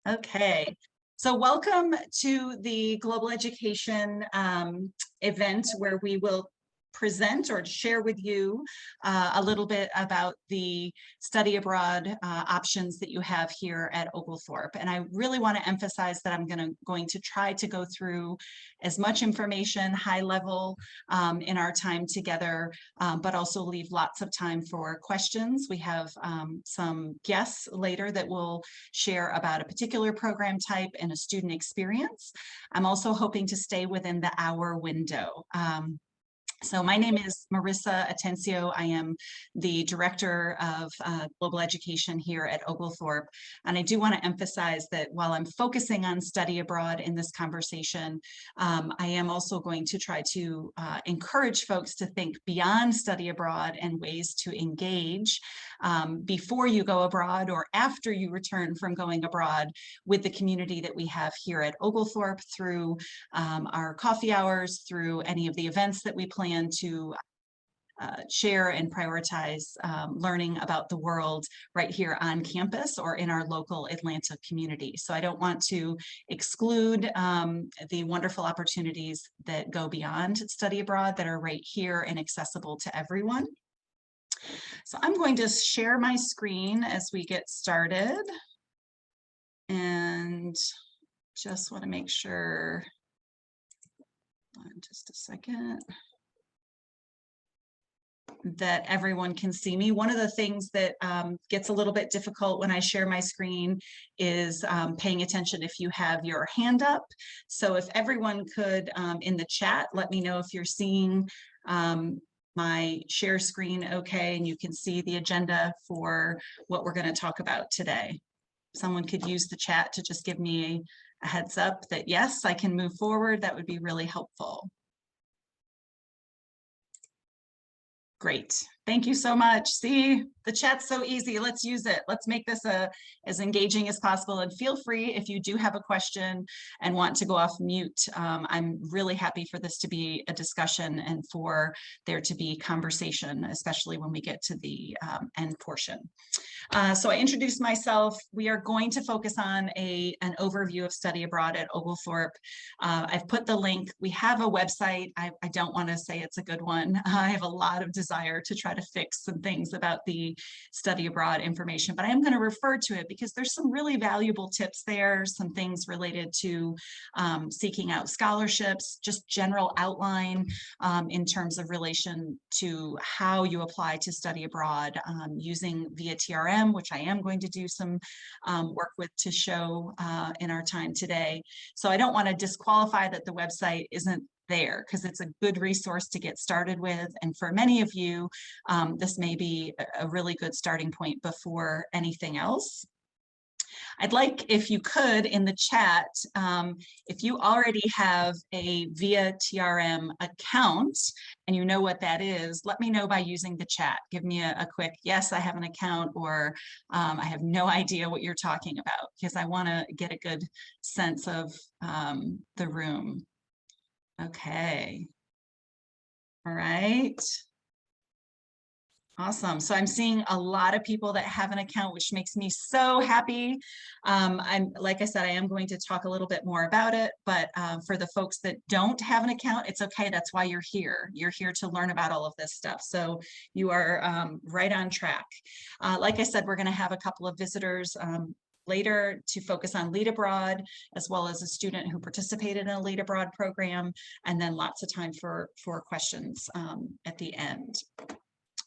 Okay, so welcome to the Global Education event where we will present or share with you a little bit about the study abroad options that you have here at Oglethorpe. And I really want to emphasize that I'm going to try to go through as much information, high level, in our time together, but also leave lots of time for questions. We have some guests later that will share about a particular program type and a student experience. I'm also hoping to stay within the hour window. So my name is Marissa Atencio. I am the Director of Global Education here at Oglethorpe. And I do want to emphasize that while I'm focusing on study abroad in this conversation, I am also going to try to encourage folks to think beyond study abroad and ways to engage before you go abroad or after you return from going abroad with the community that we have here at Oglethorpe through our coffee hours, through any of the events that we plan to share and prioritize learning about the world right here on campus or in our local Atlanta community. So I don't want to exclude the wonderful opportunities that go beyond study abroad that are right here and accessible to everyone. So I'm going to share my screen as we get started and just want to make sure, just a second, that everyone can see me. One of the things that gets a little bit difficult when I share my screen is paying attention if you have your hand up. So if everyone could in the chat, let me know if you're seeing my share screen okay, and you can see the agenda for what we're going to talk about today. Someone could use the chat to just give me a heads up that yes, I can move forward. That would be really helpful. Great. Thank you so much. See, the chat's so easy. Let's use it. Let's make this as engaging as possible. And feel free if you do have a question and want to go off mute. I'm really happy for this to be a discussion and for there to be conversation, especially when we get to the end portion. So I introduced myself. We are going to focus on an overview of study abroad at Oglethorpe. I've put the link. We have a website. I don't want to say it's a good one. I have a lot of desire to try to fix some things about the study abroad information, but I am going to refer to it because there's some really valuable tips there, some things related to seeking out scholarships, just general outline in terms of relation to how you apply to study abroad using via TRM, which I am going to do some work with to show in our time today. So I don't want to disqualify that the website isn't there because it's a good resource to get started with. And for many of you, this may be a really good starting point before anything else. I'd like, if you could, in the chat, if you already have a via TRM account and you know what that is, let me know by using the chat. Give me a quick, yes, I have an account, or I have no idea what you're talking about, because I want to get a good sense of the room. Okay. All right. Awesome. So I'm seeing a lot of people that have an account, which makes me so happy. Like I said, I am going to talk a little bit more about it, but for the folks that don't have an account, it's okay. That's why you're here. You're here to learn about all of this stuff. So you are right on track. Like I said, we're going to have a couple of visitors later to focus on Lead Abroad, as well as a student who participated in a Lead Abroad program, and then lots of time for questions at the end.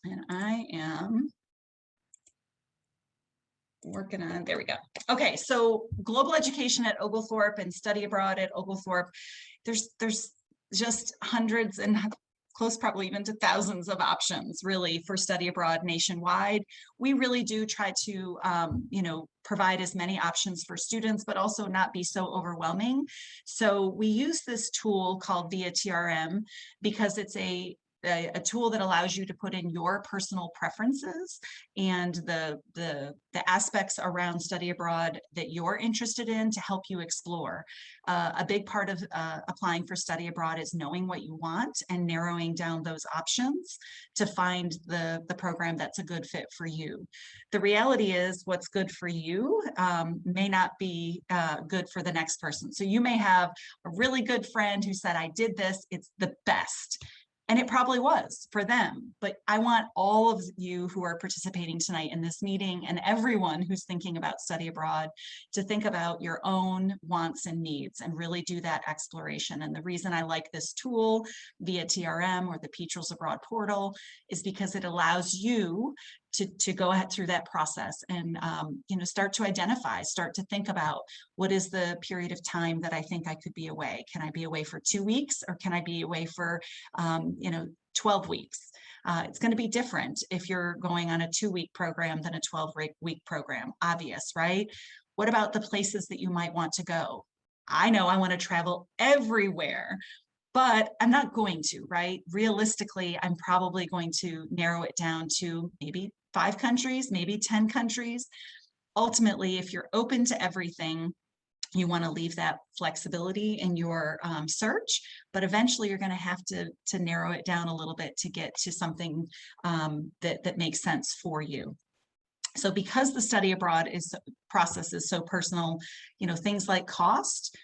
And I am working on, there we go. Okay, so global education at Oglethorpe and study abroad at Oglethorpe, there's just hundreds and close probably even to thousands of options really for study abroad nationwide. We really do try to provide as many options for students, but also not be so overwhelming. So we use this tool called via TRM because it's a a tool that allows you to put in your personal preferences and the aspects around study abroad that you're interested in to help you explore. A big part of applying for study abroad is knowing what you want and narrowing down those options to find the program that's a good fit for you. The reality is what's good for you may not be good for the next person. So you may have a really good friend who said, I did this, it's the best. And it probably was for them, but I want all of you who are participating tonight in this meeting and everyone who's thinking about study abroad to think about your own wants and needs and really do that exploration. And the reason I like this tool via TRM or the Petrels Abroad portal is because it allows you to go ahead through that process and start to identify, start to think about what is the period of time that I think I could be away. Can I be away for 2 weeks or can I be away for 12 weeks? It's going to be different if you're going on a 2-week program than a 12-week program, obvious, right? What about the places that you might want to go? I know I want to travel everywhere, but I'm not going to, right? Realistically, I'm probably going to narrow it down to maybe 5 countries, maybe 10 countries. Ultimately, if you're open to everything, you want to leave that flexibility in your search, but eventually you're going to have to narrow it down a little bit to get to something that makes sense for you. So because the study abroad process is so personal, things like cost,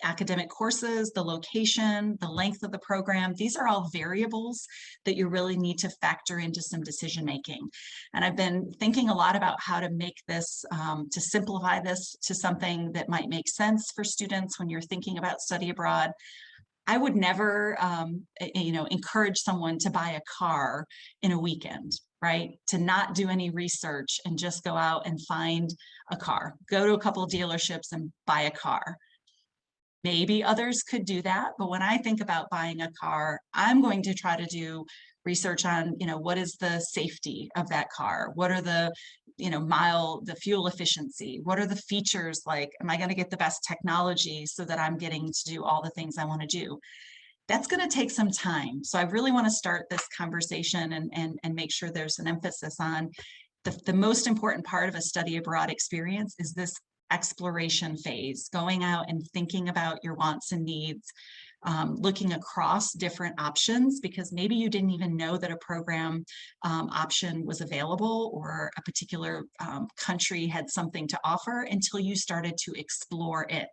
academic courses, the location, the length of the program, these are all variables that you really need to factor into some decision making. And I've been thinking a lot about how to make this, to simplify this to something that might make sense for students when you're thinking about study abroad. I would never, encourage someone to buy a car in a weekend, right? To not do any research and just go out and find a car, go to a couple of dealerships and buy a car. Maybe others could do that, but when I think about buying a car, I'm going to try to do research on, what is the safety of that car? What are the, the fuel efficiency? What are the features like? Am I going to get the best technology so that I'm getting to do all the things I want to do? That's going to take some time. So I really want to start this conversation and make sure there's an emphasis on the most important part of a study abroad experience is this exploration phase, going out and thinking about your wants and needs, looking across different options, because maybe you didn't even know that a program option was available or a particular country had something to offer until you started to explore it.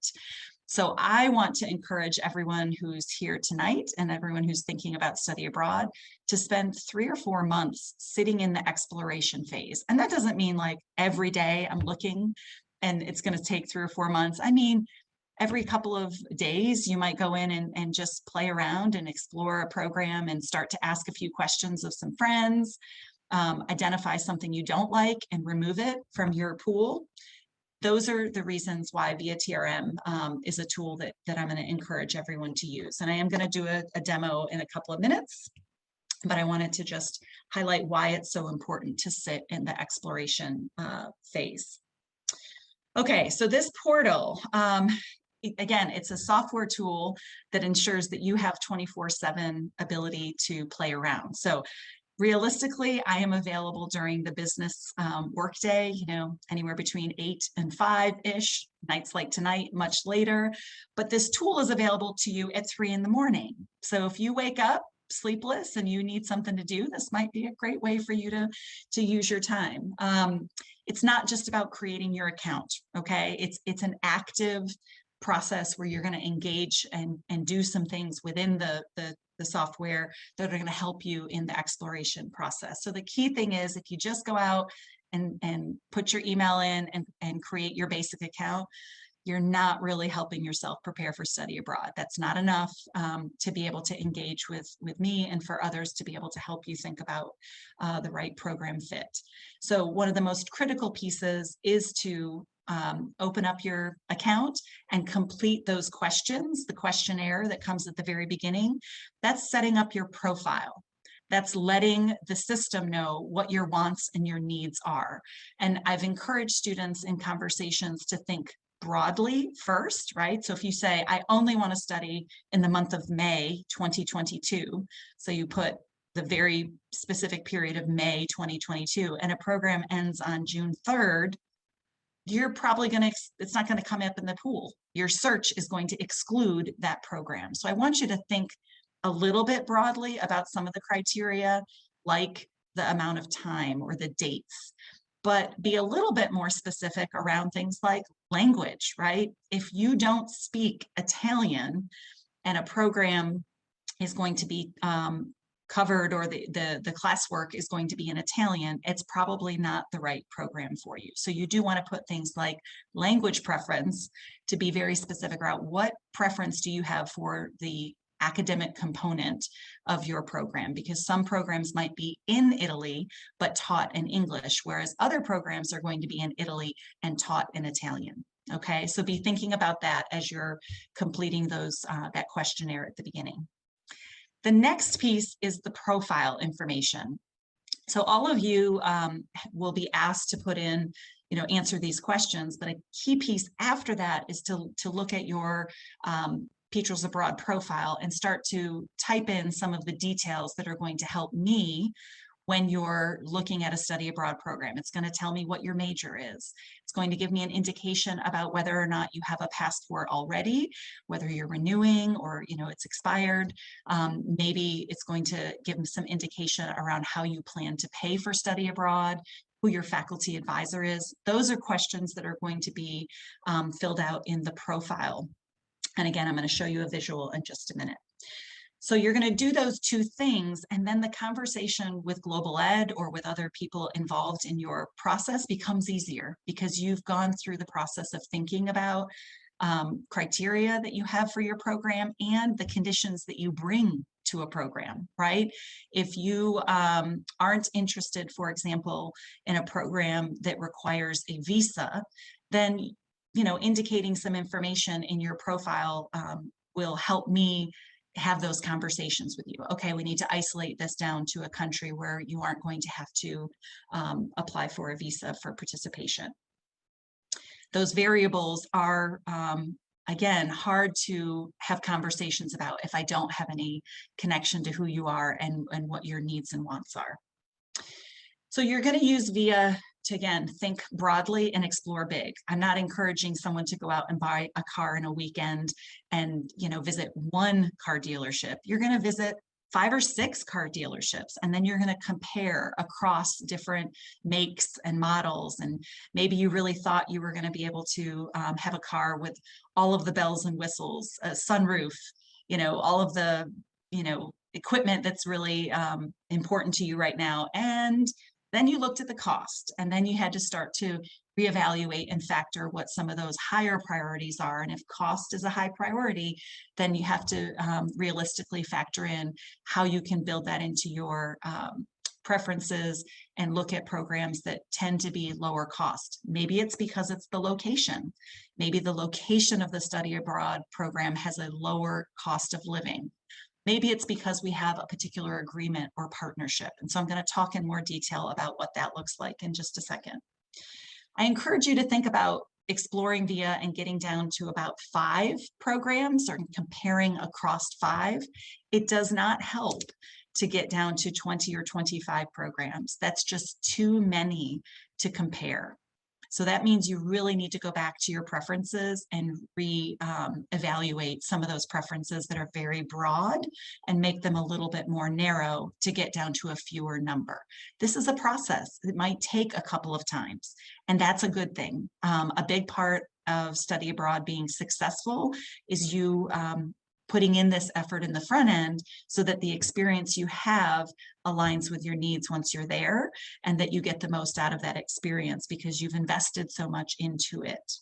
So I want to encourage everyone who's here tonight and everyone who's thinking about study abroad to spend 3 or 4 months sitting in the exploration phase. And that doesn't mean like every day I'm looking and it's going to take 3 or 4 months. I mean, every couple of days, you might go in and just play around and explore a program and start to ask a few questions of some friends, identify something you don't like and remove it from your pool. Those are the reasons why Via TRM is a tool that I'm going to encourage everyone to use. And I am going to do a demo in a couple of minutes, but I wanted to just highlight why it's so important to sit in the exploration phase. Okay, so this portal, again, it's a software tool that ensures that you have 24/7 ability to play around. So realistically, I am available during the business workday, anywhere between 8 and 5-ish, nights like tonight, much later. But this tool is available to you at 3 in the morning. So if you wake up sleepless and you need something to do, this might be a great way for you to use your time. It's not just about creating your account, okay? It's an active process where you're going to engage and do some things within the software that are going to help you in the exploration process. So the key thing is if you just go out and put your email in and create your basic account, you're not really helping yourself prepare for study abroad. That's not enough to be able to engage with me and for others to be able to help you think about the right program fit. So one of the most critical pieces is to open up your account and complete those questions, the questionnaire that comes at the very beginning. That's setting up your profile. That's letting the system know what your wants and your needs are. And I've encouraged students in conversations to think broadly first, right? So if you say, I only want to study in the month of May 2022, so you put the very specific period of May 2022, and a program ends on June 3rd, you're probably going to, it's not going to come up in the pool. Your search is going to exclude that program. So I want you to think a little bit broadly about some of the criteria, like the amount of time or the dates, but be a little bit more specific around things like language, right? If you don't speak Italian and a program is going to be covered, or the classwork is going to be in Italian, it's probably not the right program for you. So you do want to put things like language preference to be very specific about what preference do you have for the academic component of your program, because some programs might be in Italy but taught in English, whereas other programs are going to be in Italy and taught in Italian. Okay, so be thinking about that as you're completing those that questionnaire at the beginning. The next piece is the profile information. So all of you will be asked to put in, answer these questions, but a key piece after that is to look at your Petrels Abroad profile and start to type in some of the details that are going to help me when you're looking at a study abroad program. It's going to tell me what your major is. It's going to give me an indication about whether or not you have a passport already, whether you're renewing or it's expired. Maybe it's going to give me some indication around how you plan to pay for study abroad, who your faculty advisor is. Those are questions that are going to be filled out in the profile. And again, I'm going to show you a visual in just a minute. So you're going to do those two things, and then the conversation with Global Ed or with other people involved in your process becomes easier, because you've gone through the process of thinking about criteria that you have for your program and the conditions that you bring to a program, right? If you aren't interested, for example, in a program that requires a visa, then indicating some information in your profile will help me have those conversations with you. Okay, we need to isolate this down to a country where you aren't going to have to apply for a visa for participation. Those variables are, again, hard to have conversations about if I don't have any connection to who you are and what your needs and wants are. So you're going to use VIA to, again, think broadly and explore big. I'm not encouraging someone to go out and buy a car in a weekend and, visit one car dealership. You're going to visit 5 or 6 car dealerships, and then you're going to compare across different makes and models. And maybe you really thought you were going to be able to have a car with all of the bells and whistles, a sunroof, all of the, equipment that's really important to you right now. And then you looked at the cost, and then you had to start to reevaluate and factor what some of those higher priorities are. And if cost is a high priority, then you have to realistically factor in how you can build that into your preferences and look at programs that tend to be lower cost. Maybe it's because it's the location. Maybe the location of the study abroad program has a lower cost of living. Maybe it's because we have a particular agreement or partnership. And so I'm going to talk in more detail about what that looks like in just a second. I encourage you to think about exploring VIA and getting down to about 5 programs or comparing across 5. It does not help to get down to 20 or 25 programs. That's just too many to compare. So that means you really need to go back to your preferences and evaluate some of those preferences that are very broad and make them a little bit more narrow to get down to a fewer number. This is a process. It might take a couple of times, and that's a good thing. A big part of study abroad being successful is you putting in this effort in the front end so that the experience you have aligns with your needs once you're there, and that you get the most out of that experience because you've invested so much into it.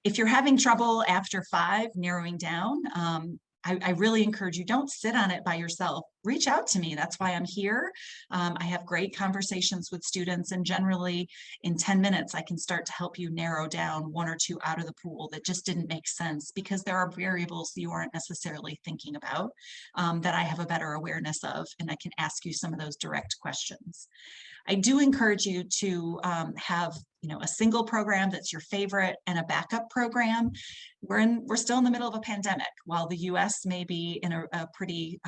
If you're having trouble after 5 narrowing down, I really encourage you, don't sit on it by yourself. reach out to me. That's why I'm here. I have great conversations with students, and generally in 10 minutes, I can start to help you narrow down one or two out of the pool that just didn't make sense, because there are variables you aren't necessarily thinking about that I have a better awareness of, and I can ask you some of those direct questions. I do encourage you to have, a single program that's your favorite and a backup program. We're still in the middle of a pandemic. While the US may be in a pretty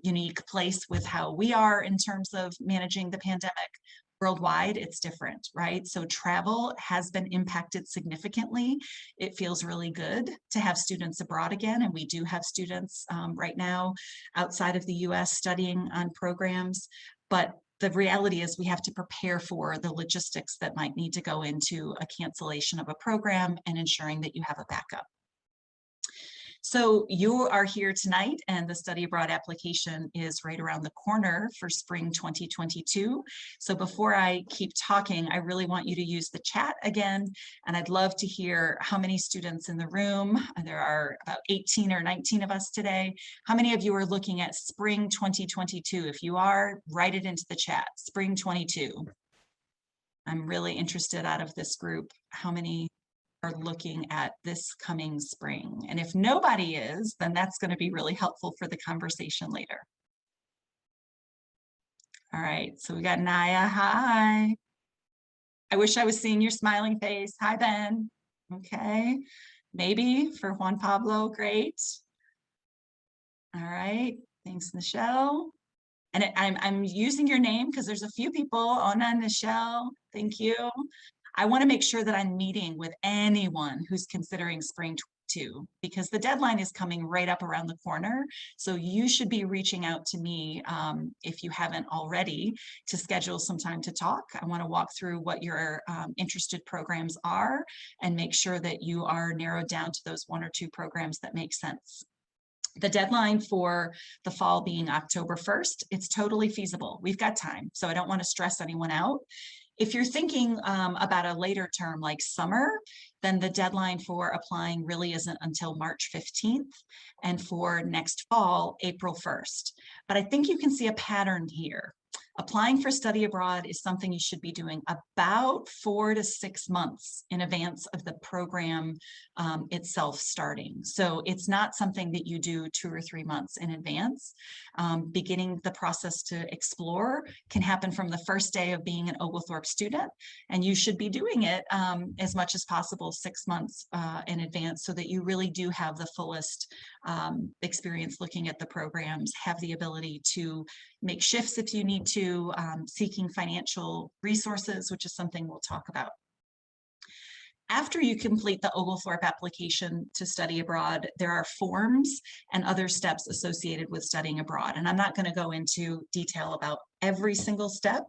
unique place with how we are in terms of managing the pandemic, worldwide, it's different, right? So travel has been impacted significantly. It feels really good to have students abroad again, and we do have students right now outside of the US studying on programs, but the reality is we have to prepare for the logistics that might need to go into a cancellation of a program and ensuring that you have a backup. So you are here tonight, and the study abroad application is right around the corner for spring 2022. So before I keep talking, I really want you to use the chat again, and I'd love to hear how many students in the room. There are about 18 or 19 of us today. How many of you are looking at spring 2022? If you are, write it into the chat, spring 22. I'm really interested out of this group, how many are looking at this coming spring. And if nobody is, then that's going to be really helpful for the conversation later. All right, so we got Naya. Hi. I wish I was seeing your smiling face. Hi, Ben. Okay, maybe for Juan Pablo, great. All right, thanks, Michelle. And I'm using your name because there's a few people. Ona, Michelle, thank you. I want to make sure that I'm meeting with anyone who's considering spring 22, because the deadline is coming right up around the corner. So you should be reaching out to me if you haven't already, to schedule some time to talk. I want to walk through what your interested programs are and make sure that you are narrowed down to those one or two programs that make sense. The deadline for the fall being October 1st, it's totally feasible. We've got time, so I don't want to stress anyone out. If you're thinking about a later term like summer, then the deadline for applying really isn't until March 15th, and for next fall, April 1st. But I think you can see a pattern here. Applying for study abroad is something you should be doing about 4 to 6 months in advance of the program itself starting. So it's not something that you do 2 or 3 months in advance. Beginning the process to explore can happen from the first day of being an Oglethorpe student, and you should be doing it as much as possible 6 months in advance, so that you really do have the fullest experience looking at the programs, have the ability to make shifts if you need to, seeking financial resources, which is something we'll talk about. After you complete the Oglethorpe application to study abroad, there are forms and other steps associated with studying abroad. And I'm not going to go into detail about every single step,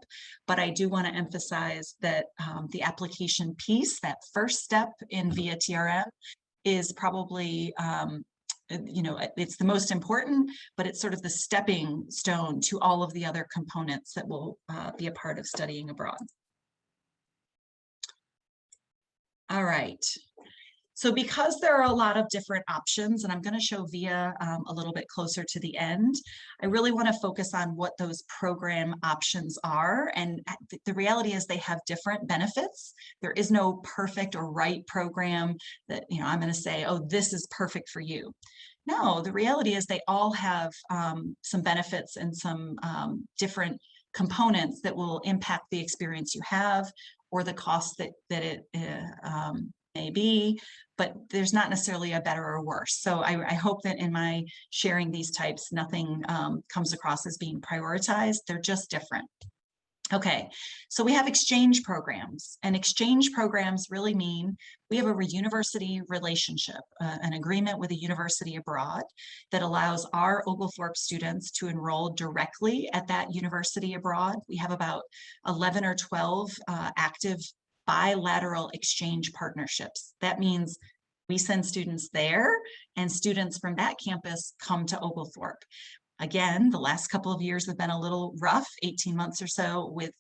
but I do want to emphasize that the application piece, that first step in via TRM, is probably it's the most important, but it's sort of the stepping stone to all of the other components that will be a part of studying abroad. All right. So because there are a lot of different options, and I'm going to show VIA a little bit closer to the end, I really want to focus on what those program options are. And the reality is they have different benefits. There is no perfect or right program that, I'm going to say, oh, this is perfect for you. No, the reality is they all have some benefits and some different components that will impact the experience you have or the cost that it may be, but there's not necessarily a better or worse. So I hope that in my sharing these types, nothing comes across as being prioritized. They're just different. Okay, so we have exchange programs, and exchange programs really mean we have a university relationship, an agreement with a university abroad that allows our Oglethorpe students to enroll directly at that university abroad. We have about 11 or 12 active bilateral exchange partnerships. That means we send students there, and students from that campus come to Oglethorpe. Again, the last couple of years have been a little rough, 18 months or so with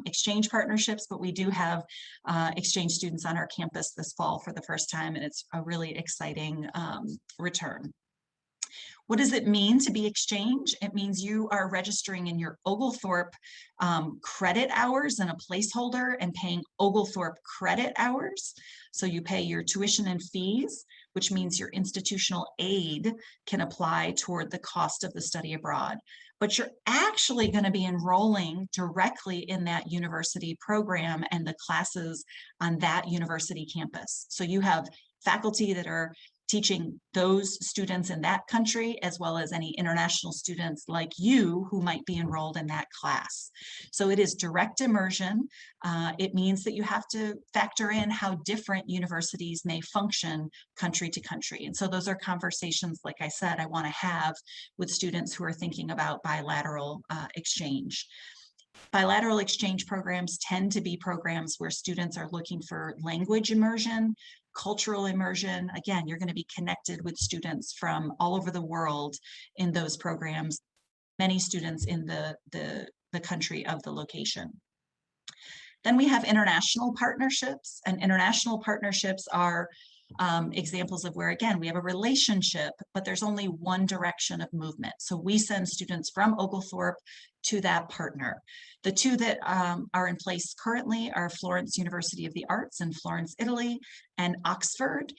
exchange partnerships, but we do have exchange students on our campus this fall for the first time, and it's a really exciting return. What does it mean to be exchange? It means you are registering in your Oglethorpe credit hours and a placeholder and paying Oglethorpe credit hours. So you pay your tuition and fees, which means your institutional aid can apply toward the cost of the study abroad. But you're actually going to be enrolling directly in that university program and the classes on that university campus. So you have faculty that are teaching those students in that country, as well as any international students like you who might be enrolled in that class. So it is direct immersion. It means that you have to factor in how different universities may function country to country. And so those are conversations, like I said, I want to have with students who are thinking about bilateral exchange. Bilateral exchange programs tend to be programs where students are looking for language immersion, cultural immersion. Again, you're going to be connected with students from all over the world in those programs, many students in the country of the location. Then we have international partnerships, and international partnerships are examples of where, again, we have a relationship, but there's only one direction of movement. So we send students from Oglethorpe to that partner. The two that are in place currently are Florence University of the Arts in Florence, Italy, and Oxford,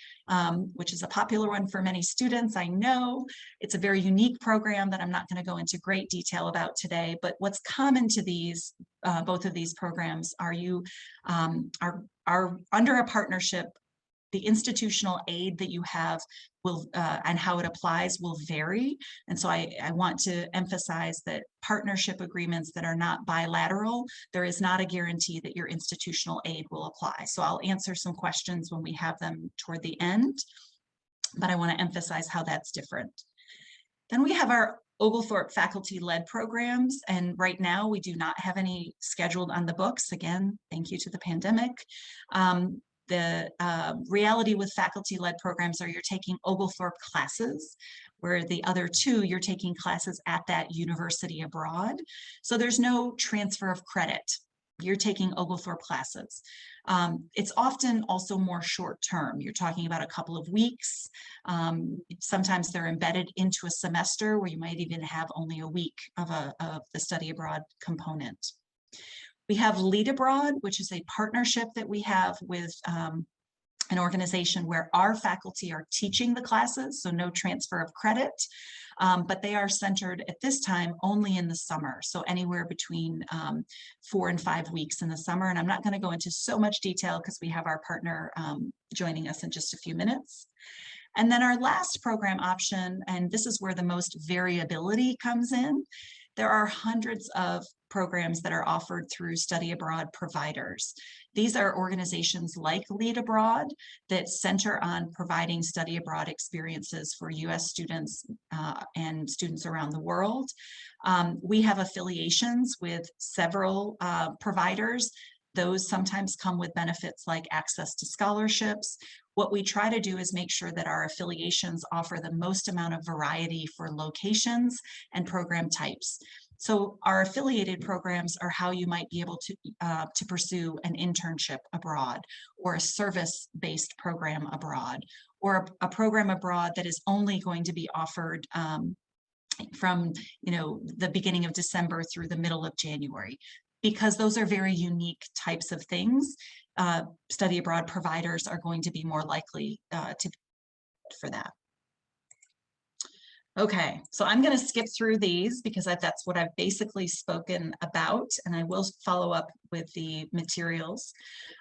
which is a popular one for many students. I know it's a very unique program that I'm not going to go into great detail about today, but what's common to these, both of these programs, are you are under a partnership. The institutional aid that you have will and how it applies will vary. And so I want to emphasize that partnership agreements that are not bilateral, there is not a guarantee that your institutional aid will apply. So I'll answer some questions when we have them toward the end, but I want to emphasize how that's different. Then we have our Oglethorpe faculty-led programs, and right now we do not have any scheduled on the books. Again, thank you to the pandemic. The reality with faculty-led programs are you're taking Oglethorpe classes, where the other two, you're taking classes at that university abroad. So there's no transfer of credit. You're taking Oglethorpe classes. It's often also more short-term. You're talking about a couple of weeks. Sometimes they're embedded into a semester where you might even have only a week of the study abroad component. We have Lead Abroad, which is a partnership that we have with an organization where our faculty are teaching the classes, so no transfer of credit, but they are centered at this time only in the summer, so anywhere between 4 and 5 weeks in the summer. And I'm not going to go into so much detail because we have our partner joining us in just a few minutes. And then our last program option, and this is where the most variability comes in, there are hundreds of programs that are offered through study abroad providers. These are organizations like Lead Abroad that center on providing study abroad experiences for US students and students around the world. We have affiliations with several providers. Those sometimes come with benefits like access to scholarships. What we try to do is make sure that our affiliations offer the most amount of variety for locations and program types. So our affiliated programs are how you might be able to pursue an internship abroad, or a service-based program abroad, or a program abroad that is only going to be offered from the beginning of December through the middle of January. Because those are very unique types of things, study abroad providers are going to be more likely to for that. Okay, so I'm going to skip through these because that's what I've basically spoken about, and I will follow up with the materials.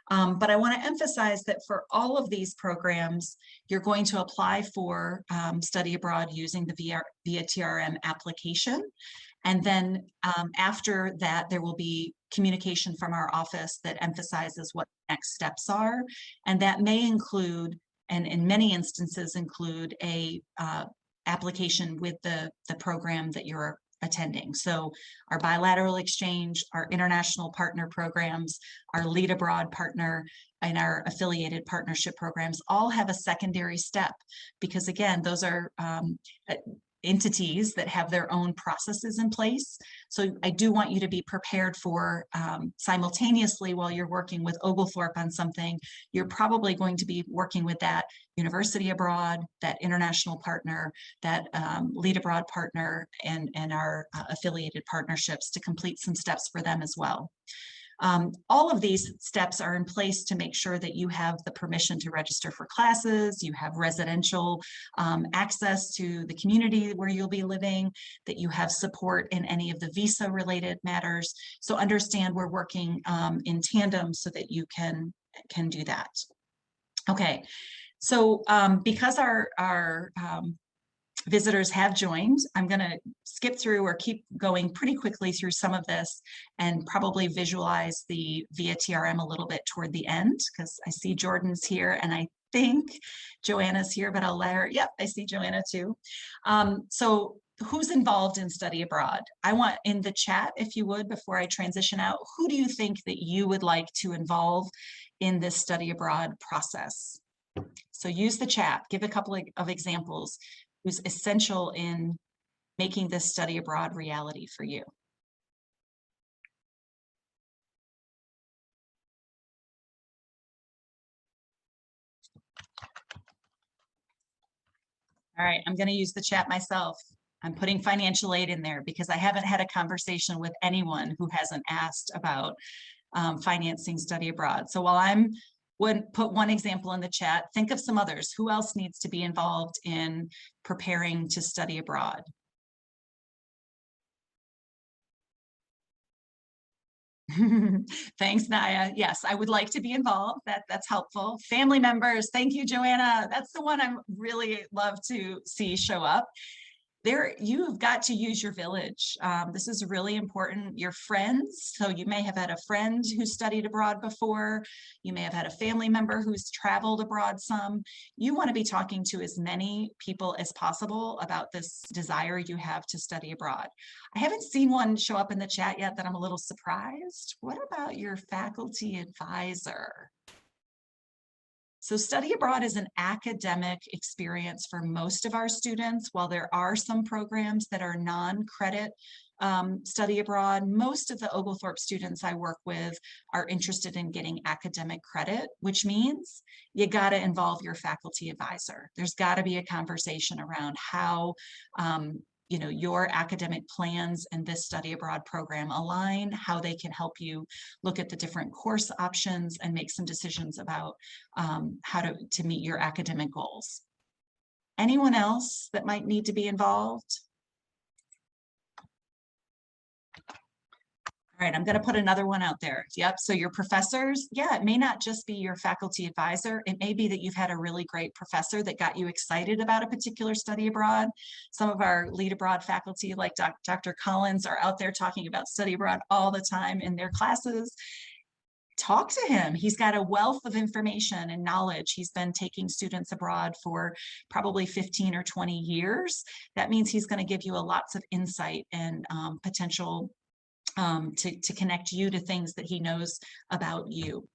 But I want to emphasize that for all of these programs, you're going to apply for study abroad using the via TRM application. And then after that, there will be communication from our office that emphasizes what next steps are. And that may include, and in many instances include, a application with the program that you're attending. So our bilateral exchange, our international partner programs, our Lead Abroad partner, and our affiliated partnership programs all have a secondary step, because again, those are entities that have their own processes in place. So I do want you to be prepared for simultaneously while you're working with Oglethorpe on something, you're probably going to be working with that university abroad, that international partner, that lead abroad partner, and our affiliated partnerships to complete some steps for them as well. All of these steps are in place to make sure that you have the permission to register for classes, you have residential access to the community where you'll be living, that you have support in any of the visa related matters. So understand we're working in tandem so that you can do that. Okay, so because our visitors have joined, I'm going to skip through or keep going pretty quickly through some of this and probably visualize the VIA TRM a little bit toward the end, because I see Jordan's here and I think Joanna's here, but I'll let her. Yep, I see Joanna too. So who's involved in study abroad? I want in the chat, if you would, before I transition out, who do you think that you would like to involve in this study abroad process? So use the chat, give a couple of examples who's essential in making this study abroad reality for you. All right, I'm going to use the chat myself. I'm putting financial aid in there because I haven't had a conversation with anyone who hasn't asked about financing study abroad. So while I'm put one example in the chat, think of some others. Who else needs to be involved in preparing to study abroad? Thanks, Naya. Yes, I would like to be involved. That's helpful. Family members, thank you, Joanna. That's the one I really love to see show up. There, you've got to use your village. This is really important. Your friends, so you may have had a friend who studied abroad before. You may have had a family member who's traveled abroad some. You want to be talking to as many people as possible about this desire you have to study abroad. I haven't seen one show up in the chat yet that I'm a little surprised. What about your faculty advisor? So study abroad is an academic experience for most of our students. While there are some programs that are non-credit study abroad, most of the Oglethorpe students I work with are interested in getting academic credit, which means you got to involve your faculty advisor. There's got to be a conversation around how you know, your academic plans and this study abroad program align, how they can help you look at the different course options and make some decisions about how to meet your academic goals. Anyone else that might need to be involved? All right, I'm going to put another one out there. Yep, so your professors, yeah, it may not just be your faculty advisor. It may be that you've had a really great professor that got you excited about a particular study abroad. Some of our lead abroad faculty, like Dr. Collins, are out there talking about study abroad all the time in their classes. Talk to him. He's got a wealth of information and knowledge. He's been taking students abroad for probably 15 or 20 years. That means he's going to give you lots of insight and potential to connect you to things that he knows about you.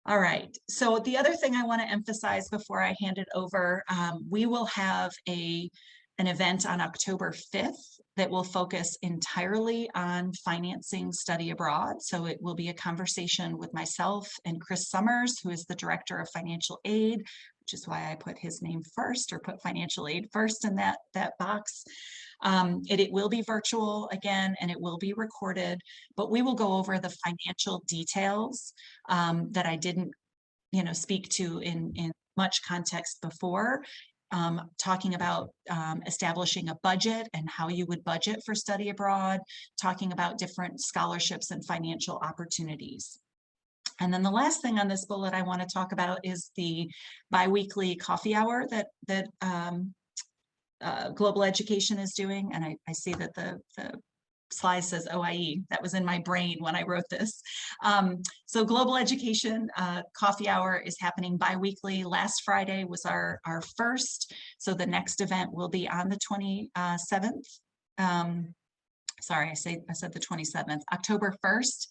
All right, so the other thing I want to emphasize before I hand it over, we will have an event on October 5th that will focus entirely on financing study abroad. So it will be a conversation with myself and Chris Summers, who is the Director of Financial Aid, which is why I put his name first, or put financial aid first in that box. It will be virtual again, and it will be recorded, but we will go over the financial details that I didn't, speak to in much context before, talking about establishing a budget and how you would budget for study abroad, talking about different scholarships and financial opportunities. And then the last thing on this bullet I want to talk about is the biweekly coffee hour that Global Education is doing. And I see that the slide says OIE. That was in my brain when I wrote this. So Global Education coffee hour is happening bi-weekly. Last Friday was our first. So the next event will be on the 27th. Sorry, I said the 27th, October 1st.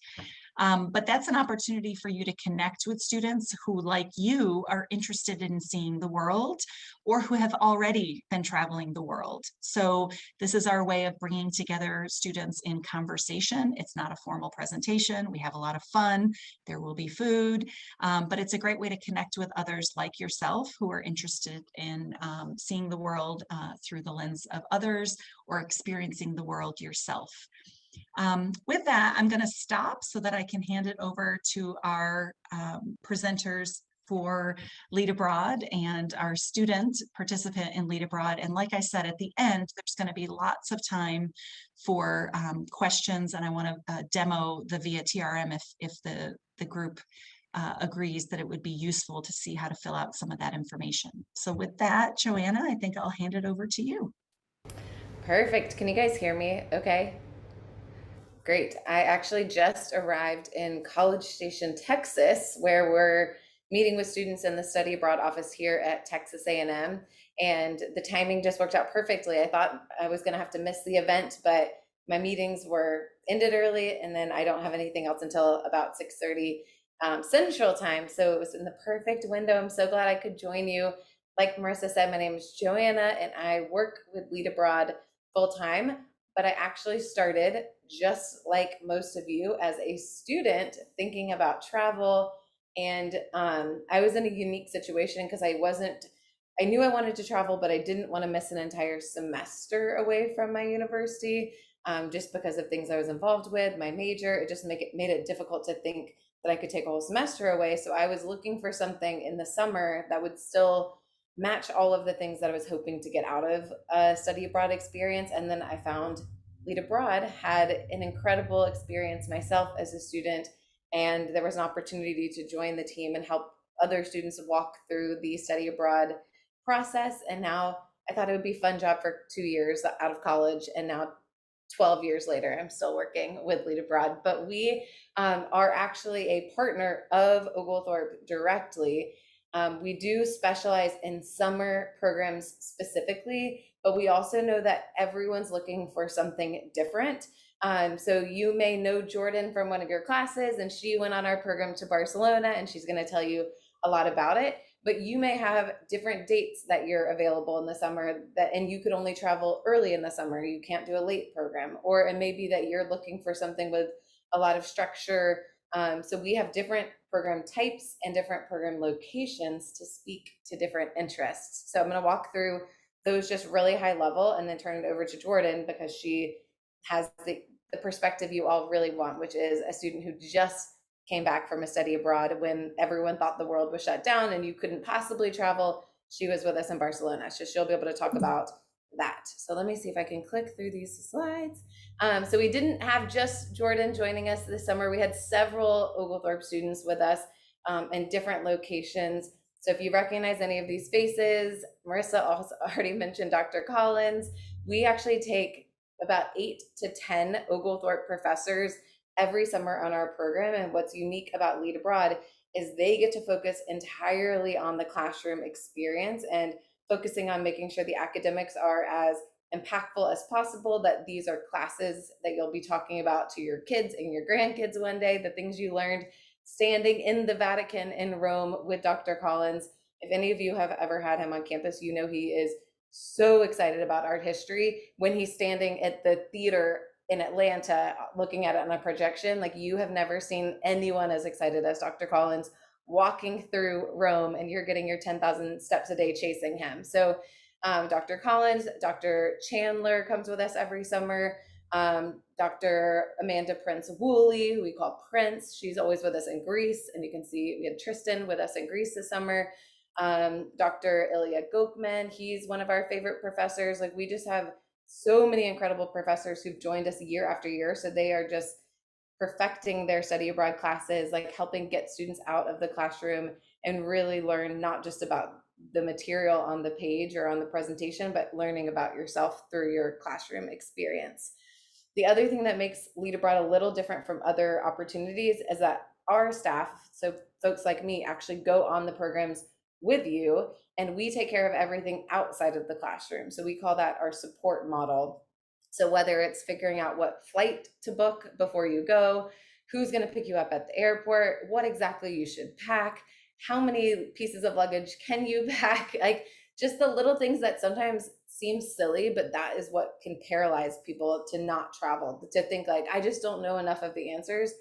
But that's an opportunity for you to connect with students who, like you, are interested in seeing the world or who have already been traveling the world. So this is our way of bringing together students in conversation. It's not a formal presentation. We have a lot of fun. There will be food, but it's a great way to connect with others like yourself who are interested in seeing the world through the lens of others or experiencing the world yourself. With that, I'm going to stop so that I can hand it over to our presenters for Lead Abroad and our student participant in Lead Abroad. And like I said, at the end, there's going to be lots of time for questions, and I want to demo the VIA TRM if the group agrees that it would be useful to see how to fill out some of that information. So with that, Joanna, I think I'll hand it over to you. Perfect. Can you guys hear me okay? Great. I actually just arrived in College Station, Texas, where we're meeting with students in the study abroad office here at Texas A&M, and the timing just worked out perfectly. I thought I was going to have to miss the event, but my meetings were ended early, and then I don't have anything else until about 6:30 Central Time, so it was in the perfect window. I'm so glad I could join you. Like Marissa said, my name is Joanna, and I work with Lead Abroad full time, but I actually started just like most of you as a student thinking about travel. And I was in a unique situation because I knew I wanted to travel, but I didn't want to miss an entire semester away from my university, just because of things I was involved with, my major. It just made it difficult to think that I could take a whole semester away. So I was looking for something in the summer that would still match all of the things that I was hoping to get out of a study abroad experience. And then I found Lead Abroad, had an incredible experience myself as a student, and there was an opportunity to join the team and help other students walk through the study abroad process. And now I thought it would be a fun job for 2 years out of college, and now 12 years later, I'm still working with Lead Abroad. But we are actually a partner of Oglethorpe directly. We do specialize in summer programs specifically, but we also know that everyone's looking for something different. So you may know Jordan from one of your classes, and she went on our program to Barcelona, and she's going to tell you a lot about it. But you may have different dates that you're available in the summer, and you could only travel early in the summer. You can't do a late program, or it may be that you're looking for something with a lot of structure. So we have different program types and different program locations to speak to different interests. So I'm going to walk through those just really high level and then turn it over to Jordan, because she has the perspective you all really want, which is a student who just came back from a study abroad when everyone thought the world was shut down and you couldn't possibly travel. She was with us in Barcelona, so she'll be able to talk about that. So let me see if I can click through these slides. So we didn't have just Jordan joining us this summer. We had several Oglethorpe students with us in different locations. So if you recognize any of these faces, Marissa also already mentioned Dr. Collins. We actually take about 8 to 10 Oglethorpe professors every summer on our program. And what's unique about Lead Abroad is they get to focus entirely on the classroom experience and focusing on making sure the academics are as impactful as possible, that these are classes that you'll be talking about to your kids and your grandkids one day, the things you learned standing in the Vatican in Rome with Dr. Collins. If any of you have ever had him on campus, you know he is so excited about art history. When he's standing at the theater in Atlanta looking at it on a projection, like, you have never seen anyone as excited as Dr. Collins walking through Rome, and you're getting your 10,000 steps a day chasing him. So Dr. Collins, Dr. Chandler comes with us every summer. Dr. Amanda Prince Woolley, who we call Prince, she's always with us in Greece, and you can see we had Tristan with us in Greece this summer. Dr. Ilya Gokman, he's one of our favorite professors. Like, we just have so many incredible professors who've joined us year after year. So they are just perfecting their study abroad classes, like helping get students out of the classroom and really learn not just about the material on the page or on the presentation, but learning about yourself through your classroom experience. The other thing that makes Lead Abroad a little different from other opportunities is that our staff, so folks like me, actually go on the programs with you, and we take care of everything outside of the classroom. So we call that our support model. So whether it's figuring out what flight to book before you go, who's going to pick you up at the airport, what exactly you should pack, how many pieces of luggage can you pack, like just the little things that sometimes seem silly, but that is what can paralyze people to not travel, to think like, I just don't know enough of the answers.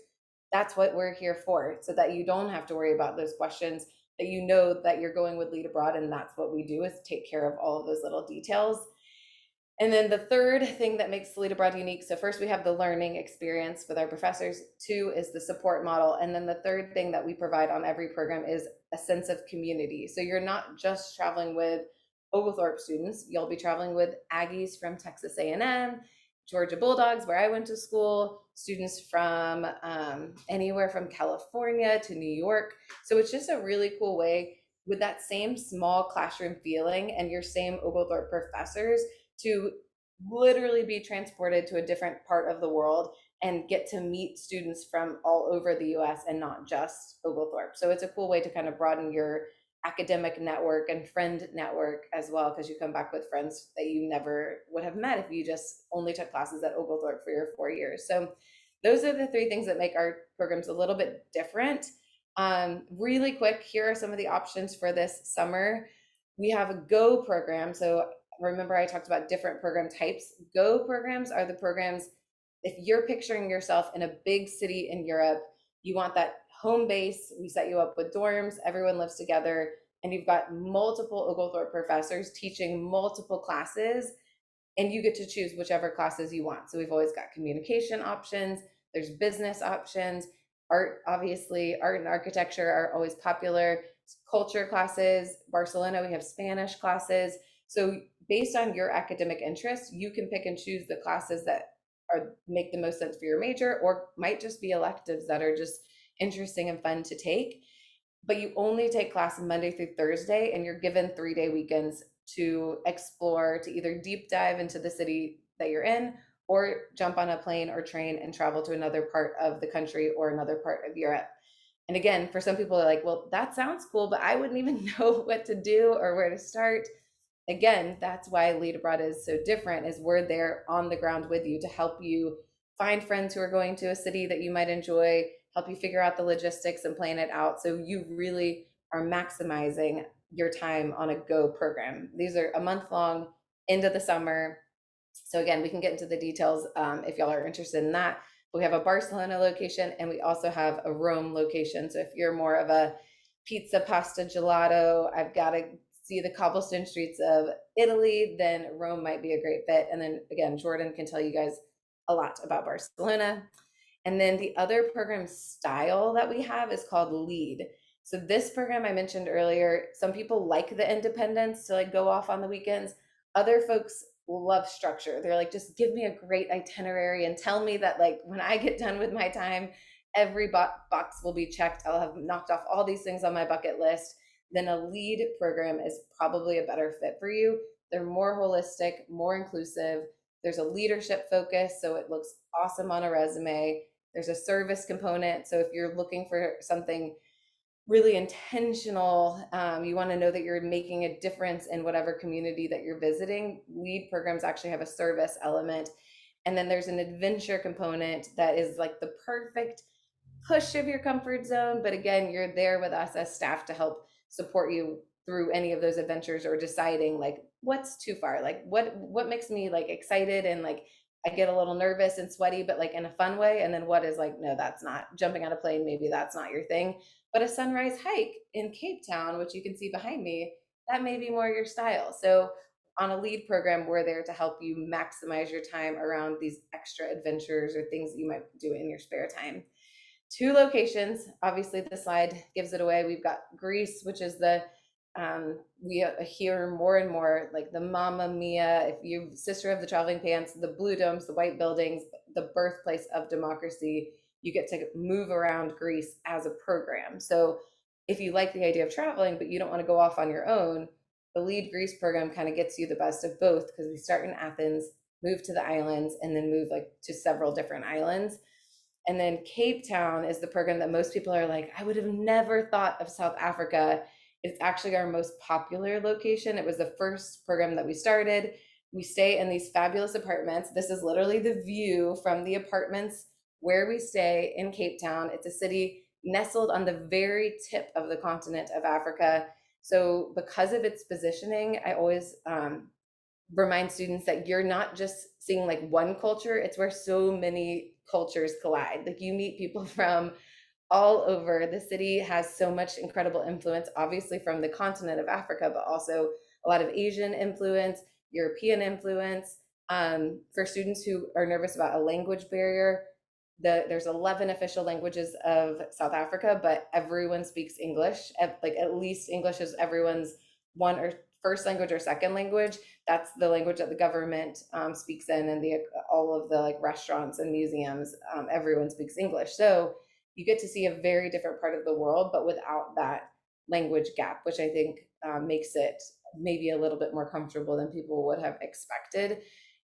That's what we're here for, so that you don't have to worry about those questions, that you know that you're going with Lead Abroad, and that's what we do, is take care of all of those little details. And then the third thing that makes Lead Abroad unique, so first we have the learning experience with our professors, two is the support model, and then the third thing that we provide on every program is a sense of community. So you're not just traveling with Oglethorpe students, you'll be traveling with Aggies from Texas A&M, Georgia Bulldogs, where I went to school, students from anywhere from California to New York. So it's just a really cool way, with that same small classroom feeling and your same Oglethorpe professors, to literally be transported to a different part of the world and get to meet students from all over the US and not just Oglethorpe. So it's a cool way to kind of broaden your academic network and friend network as well, because you come back with friends that you never would have met if you just only took classes at Oglethorpe for your 4 years. So those are the three things that make our programs a little bit different. Really quick, here are some of the options for this summer. We have a Go program. So remember I talked about different program types. Go programs are the programs, if you're picturing yourself in a big city in Europe, you want that home base, we set you up with dorms, everyone lives together, and you've got multiple Oglethorpe professors teaching multiple classes, and you get to choose whichever classes you want. So we've always got communication options, there's business options, art, obviously, art and architecture are always popular, culture classes, Barcelona, we have Spanish classes. So based on your academic interests, you can pick and choose the classes that make the most sense for your major, or might just be electives that are just interesting and fun to take. But you only take class Monday through Thursday, and you're given 3-day weekends to explore, to either deep dive into the city that you're in, or jump on a plane or train and travel to another part of the country or another part of Europe. And again, for some people, they're like, well, that sounds cool, but I wouldn't even know what to do or where to start. Again, that's why Lead Abroad is so different, is we're there on the ground with you to help you find friends who are going to a city that you might enjoy, help you figure out the logistics and plan it out, so you really are maximizing your time on a Go program. These are a month long, into the summer. So again, we can get into the details if y'all are interested in that. We have a Barcelona location, and we also have a Rome location. So if you're more of a pizza, pasta, gelato, I've got to see the cobblestone streets of Italy, then Rome might be a great fit. And then again, Jordan can tell you guys a lot about Barcelona. And then the other program style that we have is called Lead. So this program I mentioned earlier, some people like the independence to like go off on the weekends. Other folks love structure. They're like, just give me a great itinerary and tell me that like when I get done with my time, every box will be checked. I'll have knocked off all these things on my bucket list. Then a Lead program is probably a better fit for you. They're more holistic, more inclusive. There's a leadership focus, so it looks awesome on a resume. There's a service component. So if you're looking for something really intentional, you want to know that you're making a difference in whatever community that you're visiting, Lead programs actually have a service element. And then there's an adventure component that is like the perfect push of your comfort zone. But again, you're there with us as staff to help support you through any of those adventures, or deciding like what's too far, like what makes me like excited and like I get a little nervous and sweaty, but like in a fun way. And then what is like, no, that's not jumping on a plane. Maybe that's not your thing. But a sunrise hike in Cape Town, which you can see behind me, that may be more your style. So on a Lead program, we're there to help you maximize your time around these extra adventures or things that you might do in your spare time. 2 locations, obviously the slide gives it away. We've got Greece, which is the we hear more and more like the Mamma Mia, if you sister of the traveling pants, the blue domes, the white buildings, the birthplace of democracy. You get to move around Greece as a program. So if you like the idea of traveling, but you don't want to go off on your own, the Lead Greece program kind of gets you the best of both, because we start in Athens, move to the islands, and then move like to several different islands. And then Cape Town is the program that most people are like, I would have never thought of South Africa. It's actually our most popular location. It was the first program that we started. We stay in these fabulous apartments. This is literally the view from the apartments where we stay in Cape Town. It's a city nestled on the very tip of the continent of Africa. So because of its positioning, I always remind students that you're not just seeing like one culture, it's where so many cultures collide. Like you meet people from all over. The city has so much incredible influence, obviously from the continent of Africa, but also a lot of Asian influence, European influence. For students who are nervous about a language barrier, there's 11 official languages of South Africa, but everyone speaks English. Like at least English is everyone's one or first language or second language. That's the language that the government speaks in, and all of the like restaurants and museums, everyone speaks English. So you get to see a very different part of the world, but without that language gap, which I think makes it maybe a little bit more comfortable than people would have expected.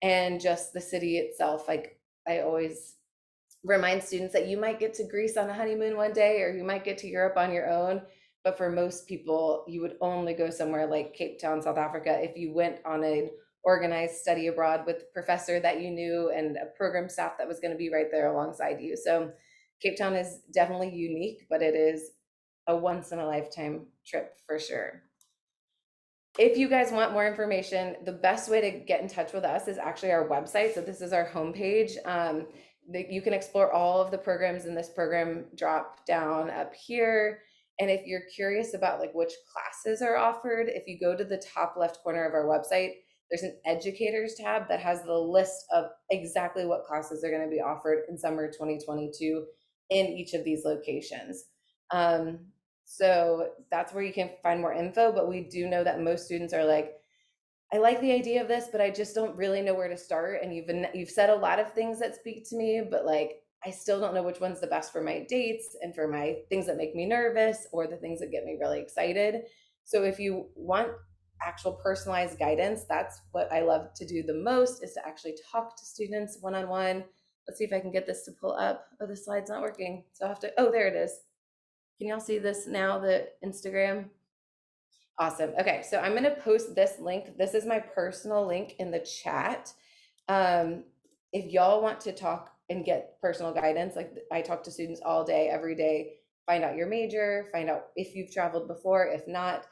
And just the city itself, like I always remind students that you might get to Greece on a honeymoon one day, or you might get to Europe on your own. But for most people, you would only go somewhere like Cape Town, South Africa, if you went on an organized study abroad with a professor that you knew and a program staff that was going to be right there alongside you. So Cape Town is definitely unique, but it is a once in a lifetime trip for sure. If you guys want more information, the best way to get in touch with us is actually our website. So this is our homepage. You can explore all of the programs in this program drop down up here. And if you're curious about like which classes are offered, if you go to the top left corner of our website, there's an educators tab that has the list of exactly what classes are going to be offered in summer 2022 in each of these locations. So that's where you can find more info, but we do know that most students are like, I like the idea of this, but I just don't really know where to start. And you've said a lot of things that speak to me, but like, I still don't know which one's the best for my dates and for my things that make me nervous or the things that get me really excited. So if you want actual personalized guidance, that's what I love to do the most, is to actually talk to students one-on-one. Let's see if I can get this to pull up. Oh, the slide's not working. So I have to, oh, there it is. Can y'all see this now, the Instagram? Awesome. Okay, so I'm going to post this link. This is my personal link in the chat. If y'all want to talk and get personal guidance, like I talk to students all day, every day, find out your major, find out if you've traveled before. If not,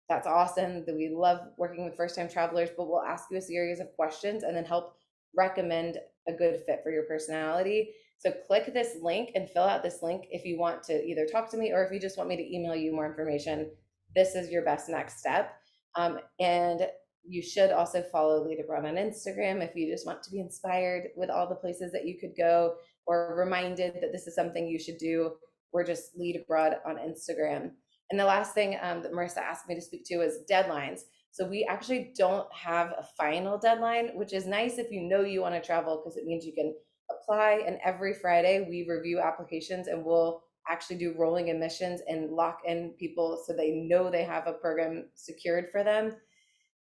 that's awesome. That we love working with first-time travelers, but we'll ask you a series of questions and then help recommend a good fit for your personality. So click this link and fill out this link if you want to either talk to me or if you just want me to email you more information. This is your best next step. And you should also follow Lead Abroad on Instagram if you just want to be inspired with all the places that you could go, or reminded that this is something you should do. We're just Lead Abroad on Instagram. And the last thing that Marissa asked me to speak to is deadlines. So we actually don't have a final deadline, which is nice if you know you want to travel, because it means you can apply. And every Friday we review applications, and we'll actually do rolling admissions and lock in people so they know they have a program secured for them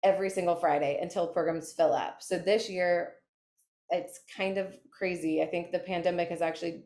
every single Friday until programs fill up. So this year, it's kind of crazy. I think the pandemic has actually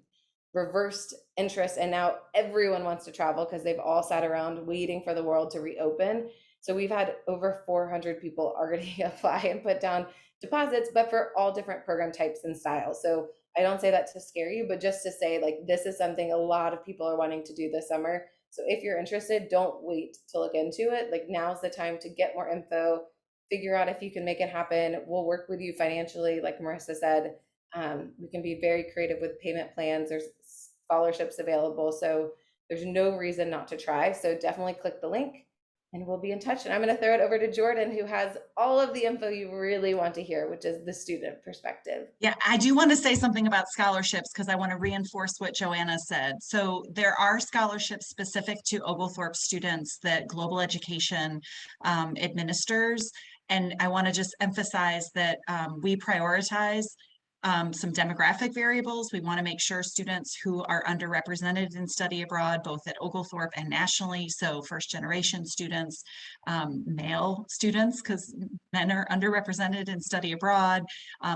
reversed interest, and now everyone wants to travel because they've all sat around waiting for the world to reopen. So we've had over 400 people already apply and put down deposits, but for all different program types and styles. So I don't say that to scare you, but just to say, like, this is something a lot of people are wanting to do this summer. So if you're interested, don't wait to look into it. Like, now's the time to get more info, figure out if you can make it happen. We'll work with you financially. Like Marissa said, we can be very creative with payment plans. There's scholarships available. So there's no reason not to try. So definitely click the link and we'll be in touch. And I'm going to throw it over to Jordan, who has all of the info you really want to hear, which is the student perspective. Yeah, I do want to say something about scholarships because I want to reinforce what Joanna said. So there are scholarships specific to Oglethorpe students that Global Education administers. And I want to just emphasize that we prioritize some demographic variables. We want to make sure students who are underrepresented in study abroad, both at Oglethorpe and nationally, so first generation students, male students, because men are underrepresented in study abroad,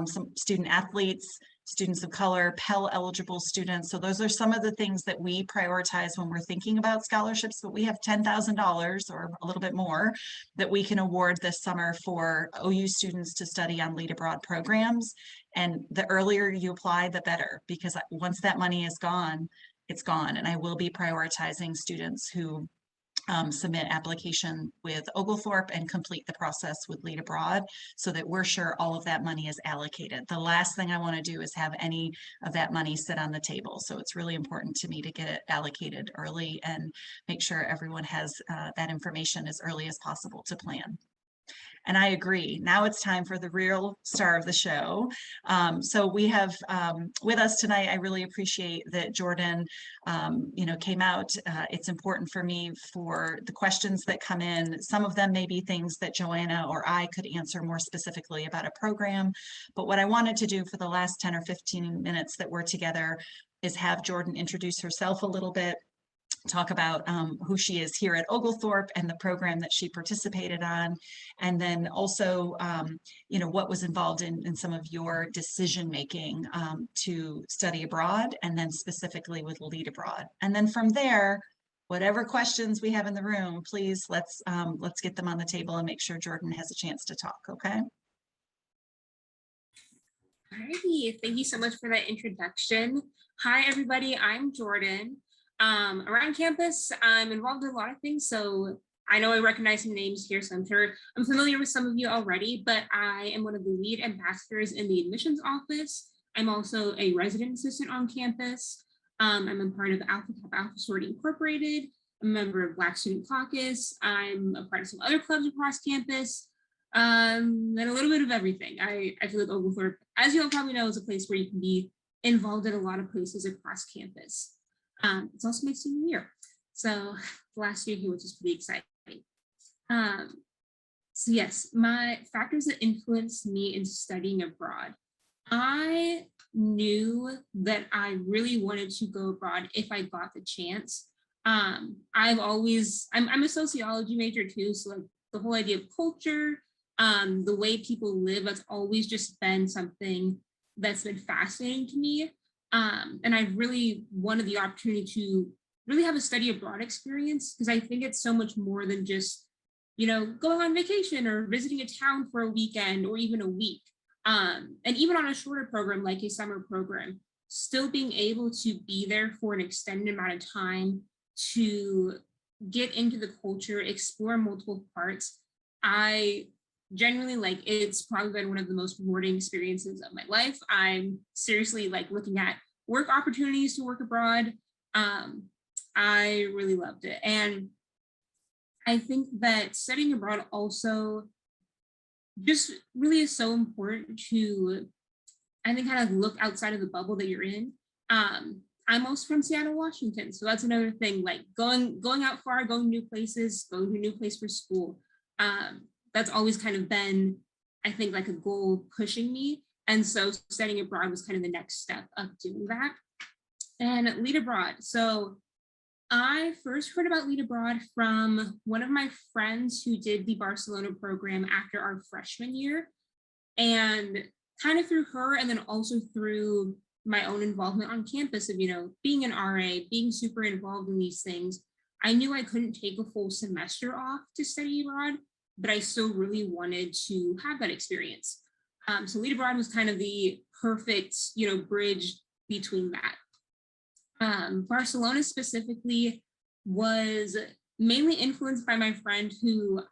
some student athletes, students of color, Pell eligible students. So those are some of the things that we prioritize when we're thinking about scholarships, but we have $10,000 or a little bit more that we can award this summer for OU students to study on Lead Abroad programs. And the earlier you apply, the better, because once that money is gone, it's gone. And I will be prioritizing students who submit application with Oglethorpe and complete the process with Lead Abroad so that we're sure all of that money is allocated. The last thing I want to do is have any of that money sit on the table. So it's really important to me to get it allocated early and make sure everyone has that information as early as possible to plan. And I agree. Now it's time for the real star of the show. So we have with us tonight, I really appreciate that Jordan, came out. It's important for me for the questions that come in. Some of them may be things that Joanna or I could answer more specifically about a program. But what I wanted to do for the last 10 or 15 minutes that we're together is have Jordan introduce herself a little bit, talk about who she is here at Oglethorpe and the program that she participated on, and then also, what was involved in some of your decision making to study abroad, and then specifically with Lead Abroad. And then from there, whatever questions we have in the room, please let's get them on the table and make sure Jordan has a chance to talk. Okay. Alrighty, thank you so much for that introduction. Hi, everybody. I'm Jordan. Around campus, I'm involved in a lot of things, so I know I recognize some names here, so I'm sure I'm familiar with some of you already, but I am one of the lead ambassadors in the admissions office. I'm also a resident assistant on campus. I'm a part of Alpha Kappa Alpha Sorority Incorporated, a member of Black Student Caucus. I'm a part of some other clubs across campus, and a little bit of everything. I feel like Oglethorpe, as you all probably know, is a place where you can be involved in a lot of places across campus. It's also my senior year, so the last year here, which is pretty exciting. So yes, my factors that influenced me in studying abroad. I knew that I really wanted to go abroad if I got the chance. I'm a sociology major too, so like the whole idea of culture, the way people live, that's always just been something that's been fascinating to me. And I really wanted the opportunity to really have a study abroad experience, because I think it's so much more than just, going on vacation or visiting a town for a weekend or even a week. And even on a shorter program, like a summer program, still being able to be there for an extended amount of time to get into the culture, explore multiple parts. I genuinely it's probably been one of the most rewarding experiences of my life. I'm seriously looking at work opportunities to work abroad. I really loved it. And I think that studying abroad also just really is so important to, I think, kind of look outside of the bubble that you're in. I'm also from Seattle, Washington. So that's another thing, going out far, going to new places, going to a new place for school. That's always kind of been, I think, a goal pushing me. And so studying abroad was kind of the next step of doing that. And Lead Abroad. So I first heard about Lead Abroad from one of my friends who did the Barcelona program after our freshman year. And kind of through her, and then also through my own involvement on campus of, being an RA, being super involved in these things, I knew I couldn't take a full semester off to study abroad, but I still really wanted to have that experience. So Lead Abroad was kind of the perfect, bridge between that. Barcelona specifically was mainly influenced by my friend who,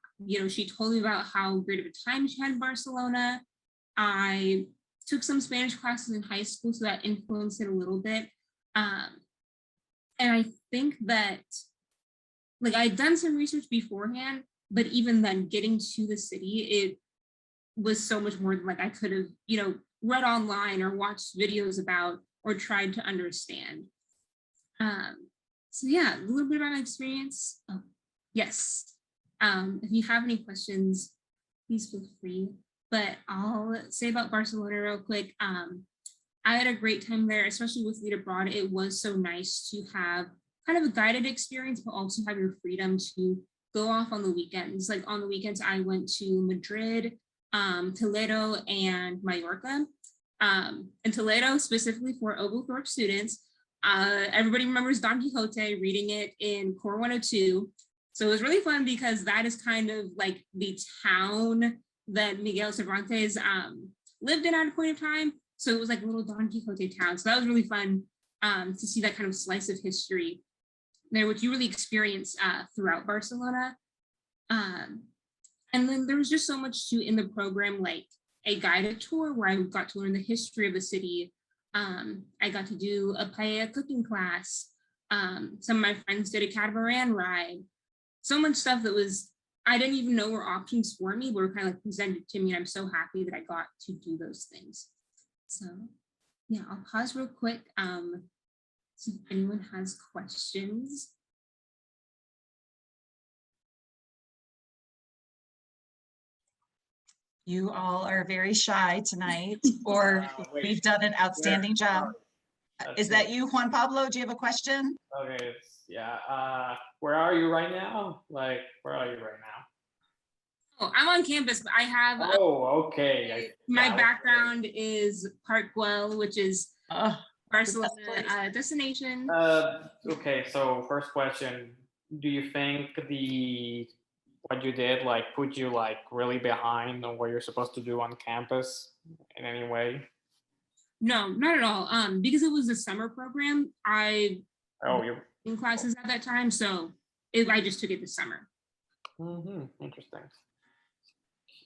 she told me about how great of a time she had in Barcelona. I took some Spanish classes in high school, so that influenced it a little bit. And I think that, I'd done some research beforehand, but even then getting to the city, it was so much more than I could have, read online or watched videos about or tried to understand. So yeah, a little bit about my experience. Oh, yes. If you have any questions, please feel free. But I'll say about Barcelona real quick. I had a great time there, especially with Lead Abroad. It was so nice to have kind of a guided experience, but also have your freedom to go off on the weekends. On the weekends, I went to Madrid, Toledo, and Mallorca. in Toledo, specifically for Oglethorpe students. Everybody remembers Don Quixote, reading it in Core 102. So it was really fun because that is kind of like the town that Miguel Cervantes lived in at a point of time. So it was like a little Don Quixote town. So that was really fun to see that kind of slice of history there, which you really experience throughout Barcelona. And then there was just so much too in the program, like a guided tour where I got to learn the history of the city. I got to do a paella cooking class. Some of my friends did a catamaran ride. So much stuff that was, I didn't even know were options for me, but were kind of like presented to me. And I'm so happy that I got to do those things. So yeah, I'll pause real quick. See if anyone has questions. You all are very shy tonight, or we've done an outstanding job. Is that you, Juan Pablo? Do you have a question? Okay, yeah. Where are you right now? Like, where are you right now? Oh, I'm on campus, but I have. Oh, okay. My background is Park Güell, which is Barcelona destination. Okay, so first question: do you think what you did like put you like really behind on what you're supposed to do on campus in any way? No, not at all. Because it was a summer program, I you're in classes at that time, so I just took it this summer. Interesting.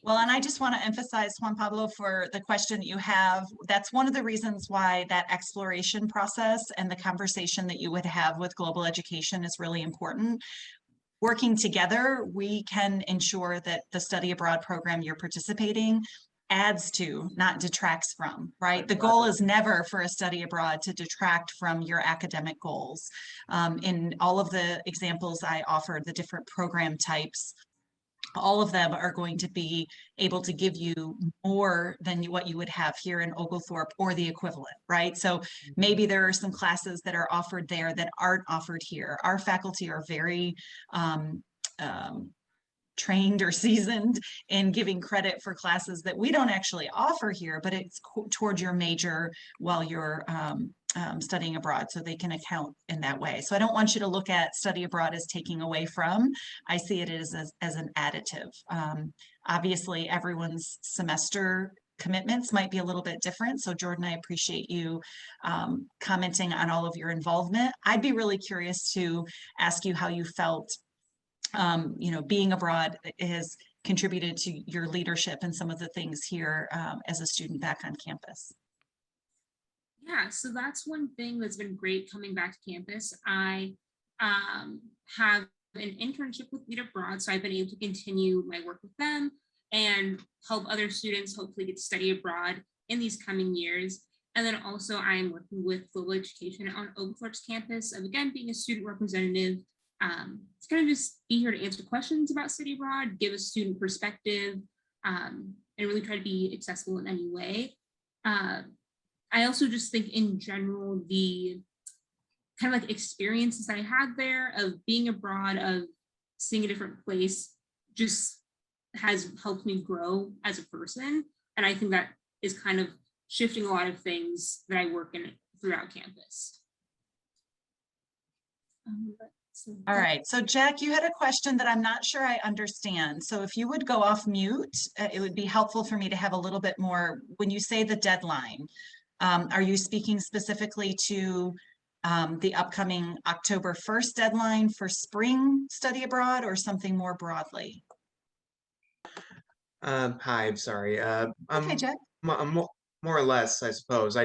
Well, and I just want to emphasize, Juan Pablo, for the question that you have. That's one of the reasons why that exploration process and the conversation that you would have with global education is really important. Working together, we can ensure that the study abroad program you're participating adds to, not detracts from, right? The goal is never for a study abroad to detract from your academic goals. In all of the examples I offered, the different program types, all of them are going to be able to give you more than what you would have here in Oglethorpe or the equivalent, right? So maybe there are some classes that are offered there that aren't offered here. Our faculty are very trained or seasoned in giving credit for classes that we don't actually offer here, but it's toward your major while you're studying abroad, so they can account in that way. So I don't want you to look at study abroad as taking away from. I see it as an additive. Obviously, everyone's semester commitments might be a little bit different. So Jordan, I appreciate you commenting on all of your involvement. I'd be really curious to ask you how you felt being abroad has contributed to your leadership and some of the things here as a student back on campus. Yeah, so that's one thing that's been great coming back to campus. I have an internship with Lead Abroad, so I've been able to continue my work with them and help other students hopefully get to study abroad in these coming years. And then also I am working with global education on Oglethorpe's campus of, again, being a student representative. It's kind of just be here to answer questions about study abroad, give a student perspective, and really try to be accessible in any way. I also just think in general, the kind of like experiences I had there of being abroad, of seeing a different place, just has helped me grow as a person. And I think that is kind of shifting a lot of things that I work in throughout campus. All right, so Jack, you had a question that I'm not sure I understand. So if you would go off mute, it would be helpful for me to have a little bit more. When you say the deadline, are you speaking specifically to the upcoming October 1st deadline for spring study abroad, or something more broadly? Hi, I'm sorry. Okay, Jack. More or less, I suppose.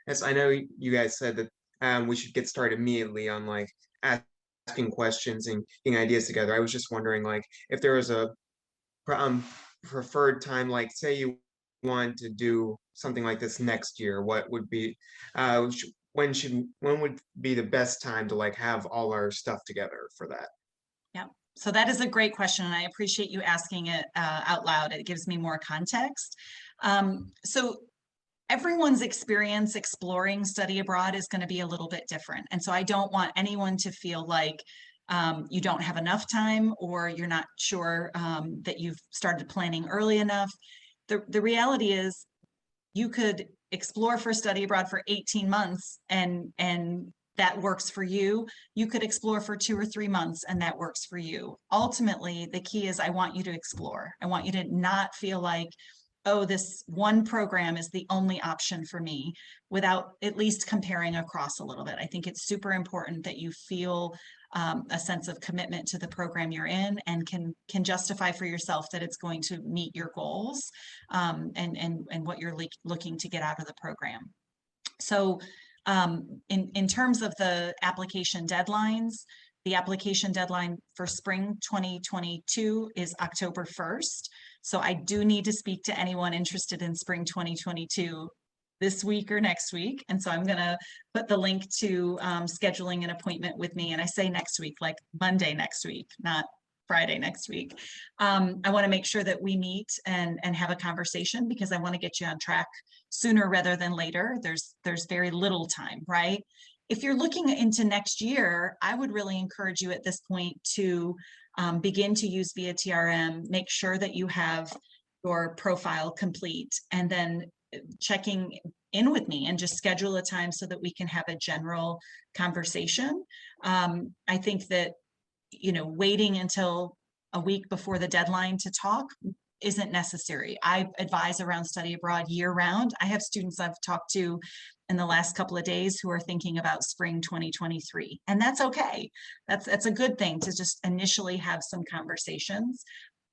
As I know you guys said that we should get started immediately on like asking questions and getting ideas together. I was just wondering, like, if there was a preferred time, like, say you want to do something like this next year, what would be, when would be the best time to like have all our stuff together for that? Yeah, so that is a great question, and I appreciate you asking it out loud. It gives me more context. So everyone's experience exploring study abroad is going to be a little bit different. And so I don't want anyone to feel like you don't have enough time, or you're not sure that you've started planning early enough. The reality is you could explore for study abroad for 18 months and that works for you. You could explore for 2 or 3 months and that works for you. Ultimately, the key is I want you to explore. I want you to not feel like, oh, this one program is the only option for me, without at least comparing across a little bit. I think it's super important that you feel a sense of commitment to the program you're in and can justify for yourself that it's going to meet your goals and what you're looking to get out of the program. So in terms of the application deadlines, the application deadline for spring 2022 is October 1st. So I do need to speak to anyone interested in spring 2022 this week or next week. And so I'm going to put the link to scheduling an appointment with me. And I say next week, like Monday next week, not Friday next week. I want to make sure that we meet and have a conversation, because I want to get you on track sooner rather than later. There's very little time, right? If you're looking into next year, I would really encourage you at this point to begin to use via TRM, make sure that you have your profile complete, and then checking in with me and just schedule a time so that we can have a general conversation. I think that, you know, waiting until a week before the deadline to talk isn't necessary. I advise around study abroad year round. I have students I've talked to in the last couple of days who are thinking about spring 2023, and that's okay. That's a good thing to just initially have some conversations.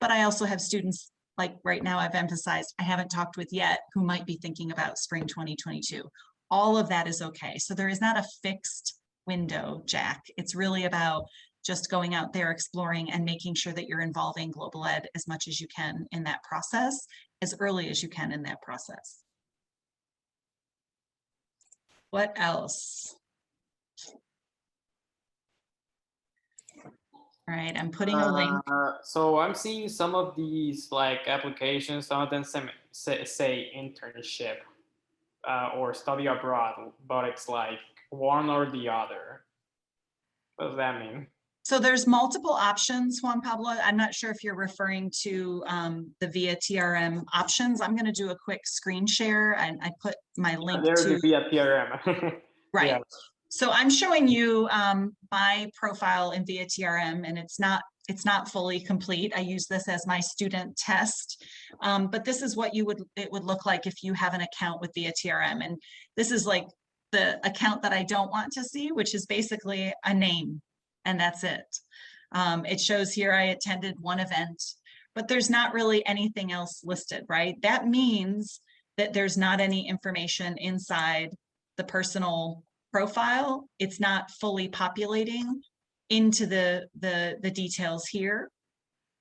But I also have students, like right now I've emphasized, I haven't talked with yet, who might be thinking about spring 2022. All of that is okay. So there is not a fixed window, Jack. It's really about just going out there, exploring, and making sure that you're involving global ed as much as you can in that process, as early as you can in that process. What else? All right, I'm putting a link. So I'm seeing some of these like applications, some of them say internship or study abroad, but it's like one or the other. What does that mean? So there's multiple options, Juan Pablo. I'm not sure if you're referring to the via TRM options. I'm going to do a quick screen share, and I put my link There's to the via TRM. right. Yeah. So I'm showing you my profile in via TRM, and it's not fully complete. I use this as my student test, but this is what it would look like if you have an account with via TRM. And this is like the account that I don't want to see, which is basically a name. And that's it. It shows here I attended one event, but there's not really anything else listed, right? That means that there's not any information inside the personal profile. It's not fully populating into the details here.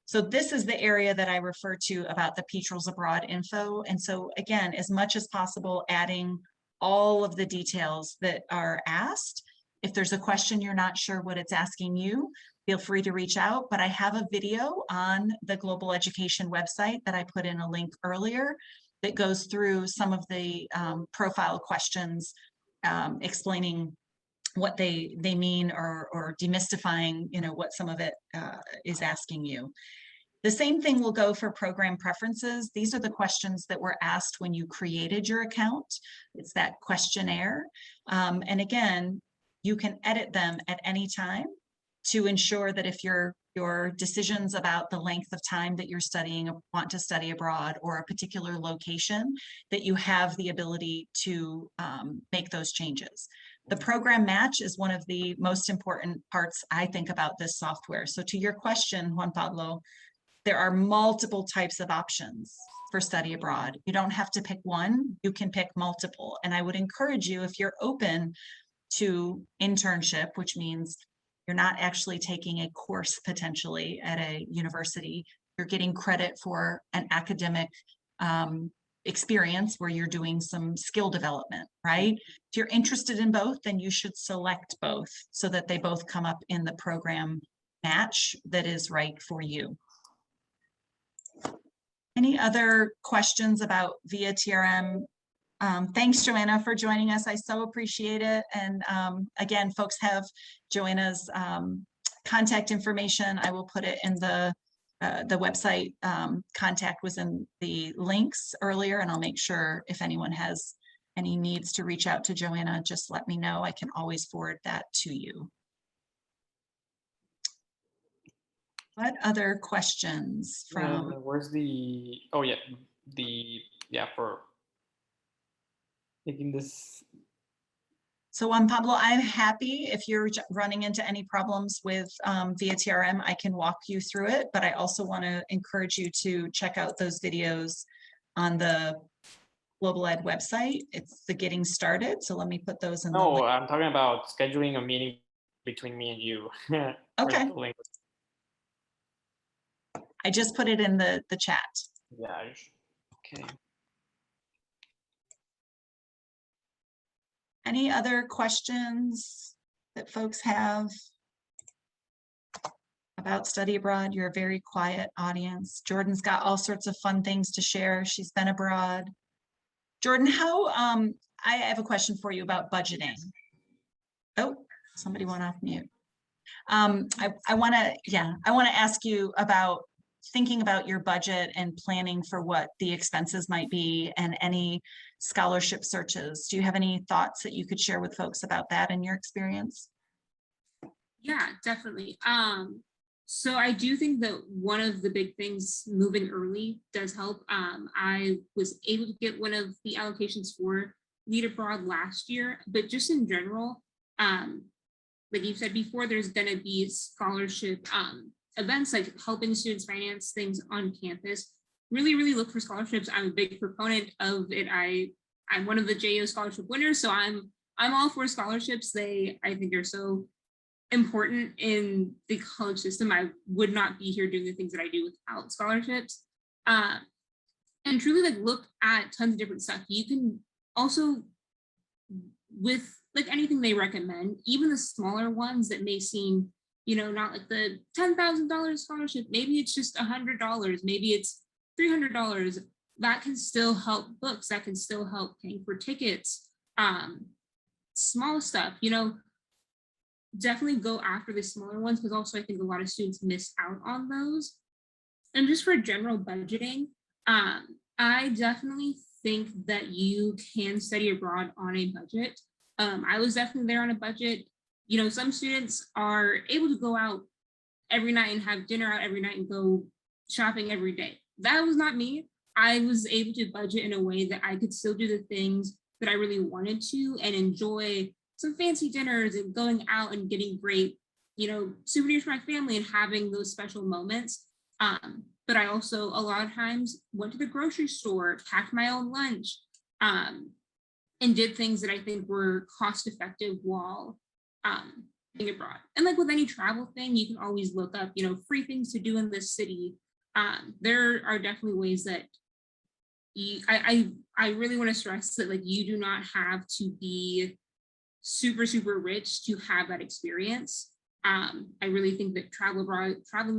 So this is the area that I refer to about the Petrels Abroad info. And so again, as much as possible, adding all of the details that are asked. If there's a question you're not sure what it's asking you, feel free to reach out. But I have a video on the Global Education website that I put in a link earlier that goes through some of the profile questions, explaining what they mean, or demystifying, you know, what some of it is asking you. The same thing will go for program preferences. These are the questions that were asked when you created your account. It's that questionnaire. And again, you can edit them at any time to ensure that if your decisions about the length of time that you're studying, want to study abroad, or a particular location, that you have the ability to make those changes. The program match is one of the most important parts, I think, about this software. So to your question, Juan Pablo, there are multiple types of options for study abroad. You don't have to pick one, you can pick multiple. And I would encourage you, if you're open to internship, which means you're not actually taking a course potentially at a university, you're getting credit for an academic experience where you're doing some skill development, right? If you're interested in both, then you should select both so that they both come up in the program match that is right for you. Any other questions about via TRM? Thanks, Joanna, for joining us. I so appreciate it. And again, folks have Joanna's contact information. I will put it in the website. Contact was in the links earlier, and I'll make sure if anyone has any needs to reach out to Joanna, just let me know. I can always forward that to you. What other questions from? Where's the, oh yeah, for making this. So Pablo, I'm happy if you're running into any problems with via TRM, I can walk you through it, but I also want to encourage you to check out those videos on the Global Ed website. It's the Getting Started. So let me put those in the No, link. I'm talking about scheduling a meeting between me and you. Where's Okay. the link? I just put it in the chat. Yeah. Okay. Any other questions that folks have about study abroad? You're a very quiet audience. Jordan's got all sorts of fun things to share. She's been abroad. Jordan, how, I have a question for you about budgeting. Oh, somebody went off mute. I want to ask you about thinking about your budget and planning for what the expenses might be and any scholarship searches. Do you have any thoughts that you could share with folks about that in your experience? Yeah, definitely. So I do think that one of the big things, moving early does help. I was able to get one of the allocations for Lead Abroad last year, but just in general, like you said before, there's going to be scholarship events like helping students finance things on campus. Really look for scholarships. I'm a big proponent of it. I'm one of the JO scholarship winners, so I'm all for scholarships. I think they're so important in the college system. I would not be here doing the things that I do without scholarships. And truly like look at tons of different stuff. You can also, with like anything they recommend, even the smaller ones that may seem, not like the $10,000 scholarship, maybe it's just $100, maybe it's $300, that can still help books, that can still help paying for tickets, small stuff, definitely go after the smaller ones, because also I think a lot of students miss out on those. And just for general budgeting, I definitely think that you can study abroad on a budget. I was definitely there on a budget. Some students are able to go out every night and have dinner out every night and go shopping every day. That was not me. I was able to budget in a way that I could still do the things that I really wanted to and enjoy some fancy dinners and going out and getting great, souvenirs for my family and having those special moments. But I also, a lot of times, went to the grocery store, packed my own lunch, and did things that I think were cost effective while being abroad. And like with any travel thing, you can always look up, free things to do in this city. There are definitely ways that I really want to stress that like you do not have to be super rich to have that experience. I really think that traveling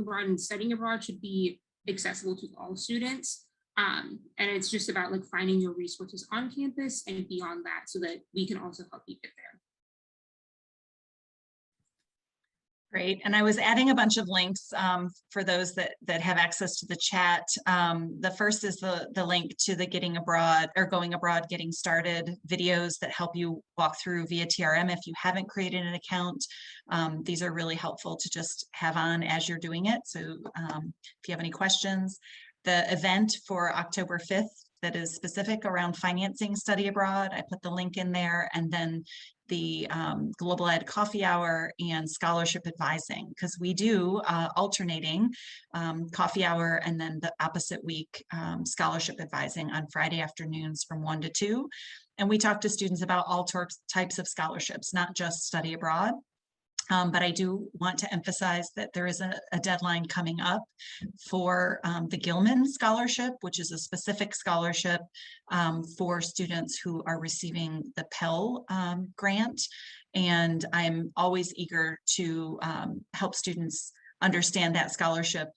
abroad and studying abroad should be accessible to all students. And it's just about like finding your resources on campus and beyond that so that we can also help you get there. Great. And I was adding a bunch of links for those that have access to the chat. The first is the link to the Getting Abroad or Going Abroad, Getting Started videos that help you walk through via TRM if you haven't created an account. These are really helpful to just have on as you're doing it. So if you have any questions, the event for October 5th that is specific around financing study abroad, I put the link in there, and then the Global Ed Coffee Hour and Scholarship Advising, because we do alternating coffee hour and then the opposite week Scholarship Advising on Friday afternoons from 1 to 2. And we talk to students about all types of scholarships, not just study abroad. But I do want to emphasize that there is a deadline coming up for the Gilman Scholarship, which is a specific scholarship for students who are receiving the Pell grant. And I'm always eager to help students understand that scholarship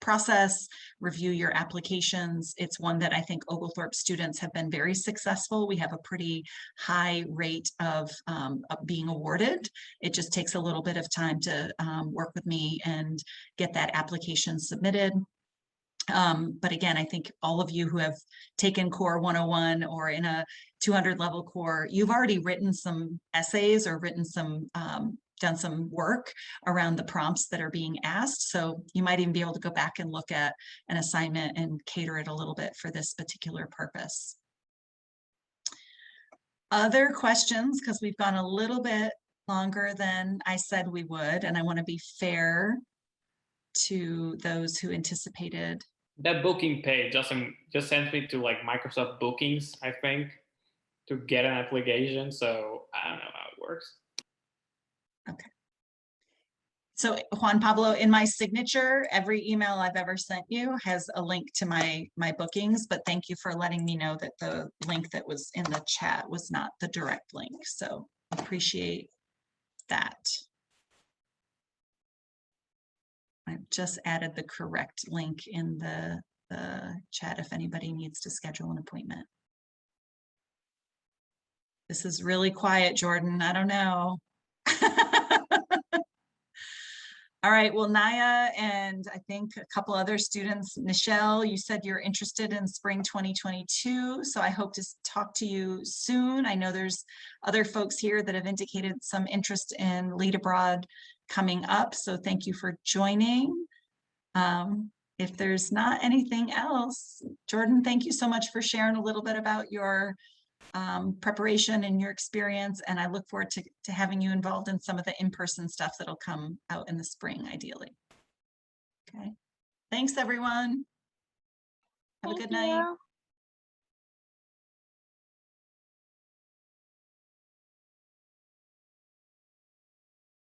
process, review your applications. It's one that I think Oglethorpe students have been very successful. We have a pretty high rate of being awarded. It just takes a little bit of time to work with me and get that application submitted. But again, I think all of you who have taken Core 101 or in a 200 level core, you've already written some essays or written some, done some work around the prompts that are being asked. So you might even be able to go back and look at an assignment and cater it a little bit for this particular purpose. Other questions, because we've gone a little bit longer than I said we would, and I want to be fair to those who anticipated. That booking page just sends me to like Microsoft Bookings, I think, to get an application. So I don't know how it works. Okay. So Juan Pablo, in my signature, every email I've ever sent you has a link to my bookings, but thank you for letting me know that the link that was in the chat was not the direct link. So appreciate that. I've just added the correct link in the chat if anybody needs to schedule an appointment. This is really quiet, Jordan. I don't know. All right, well, Naya and I think a couple other students, Michelle, you said you're interested in spring 2022, so I hope to talk to you soon. I know there's other folks here that have indicated some interest in Lead Abroad coming up, so thank you for joining. If there's not anything else, Jordan, thank you so much for sharing a little bit about your preparation and your experience, and I look forward to having you involved in some of the in-person stuff that'll come out in the spring, ideally. Okay, thanks everyone. Have a good night.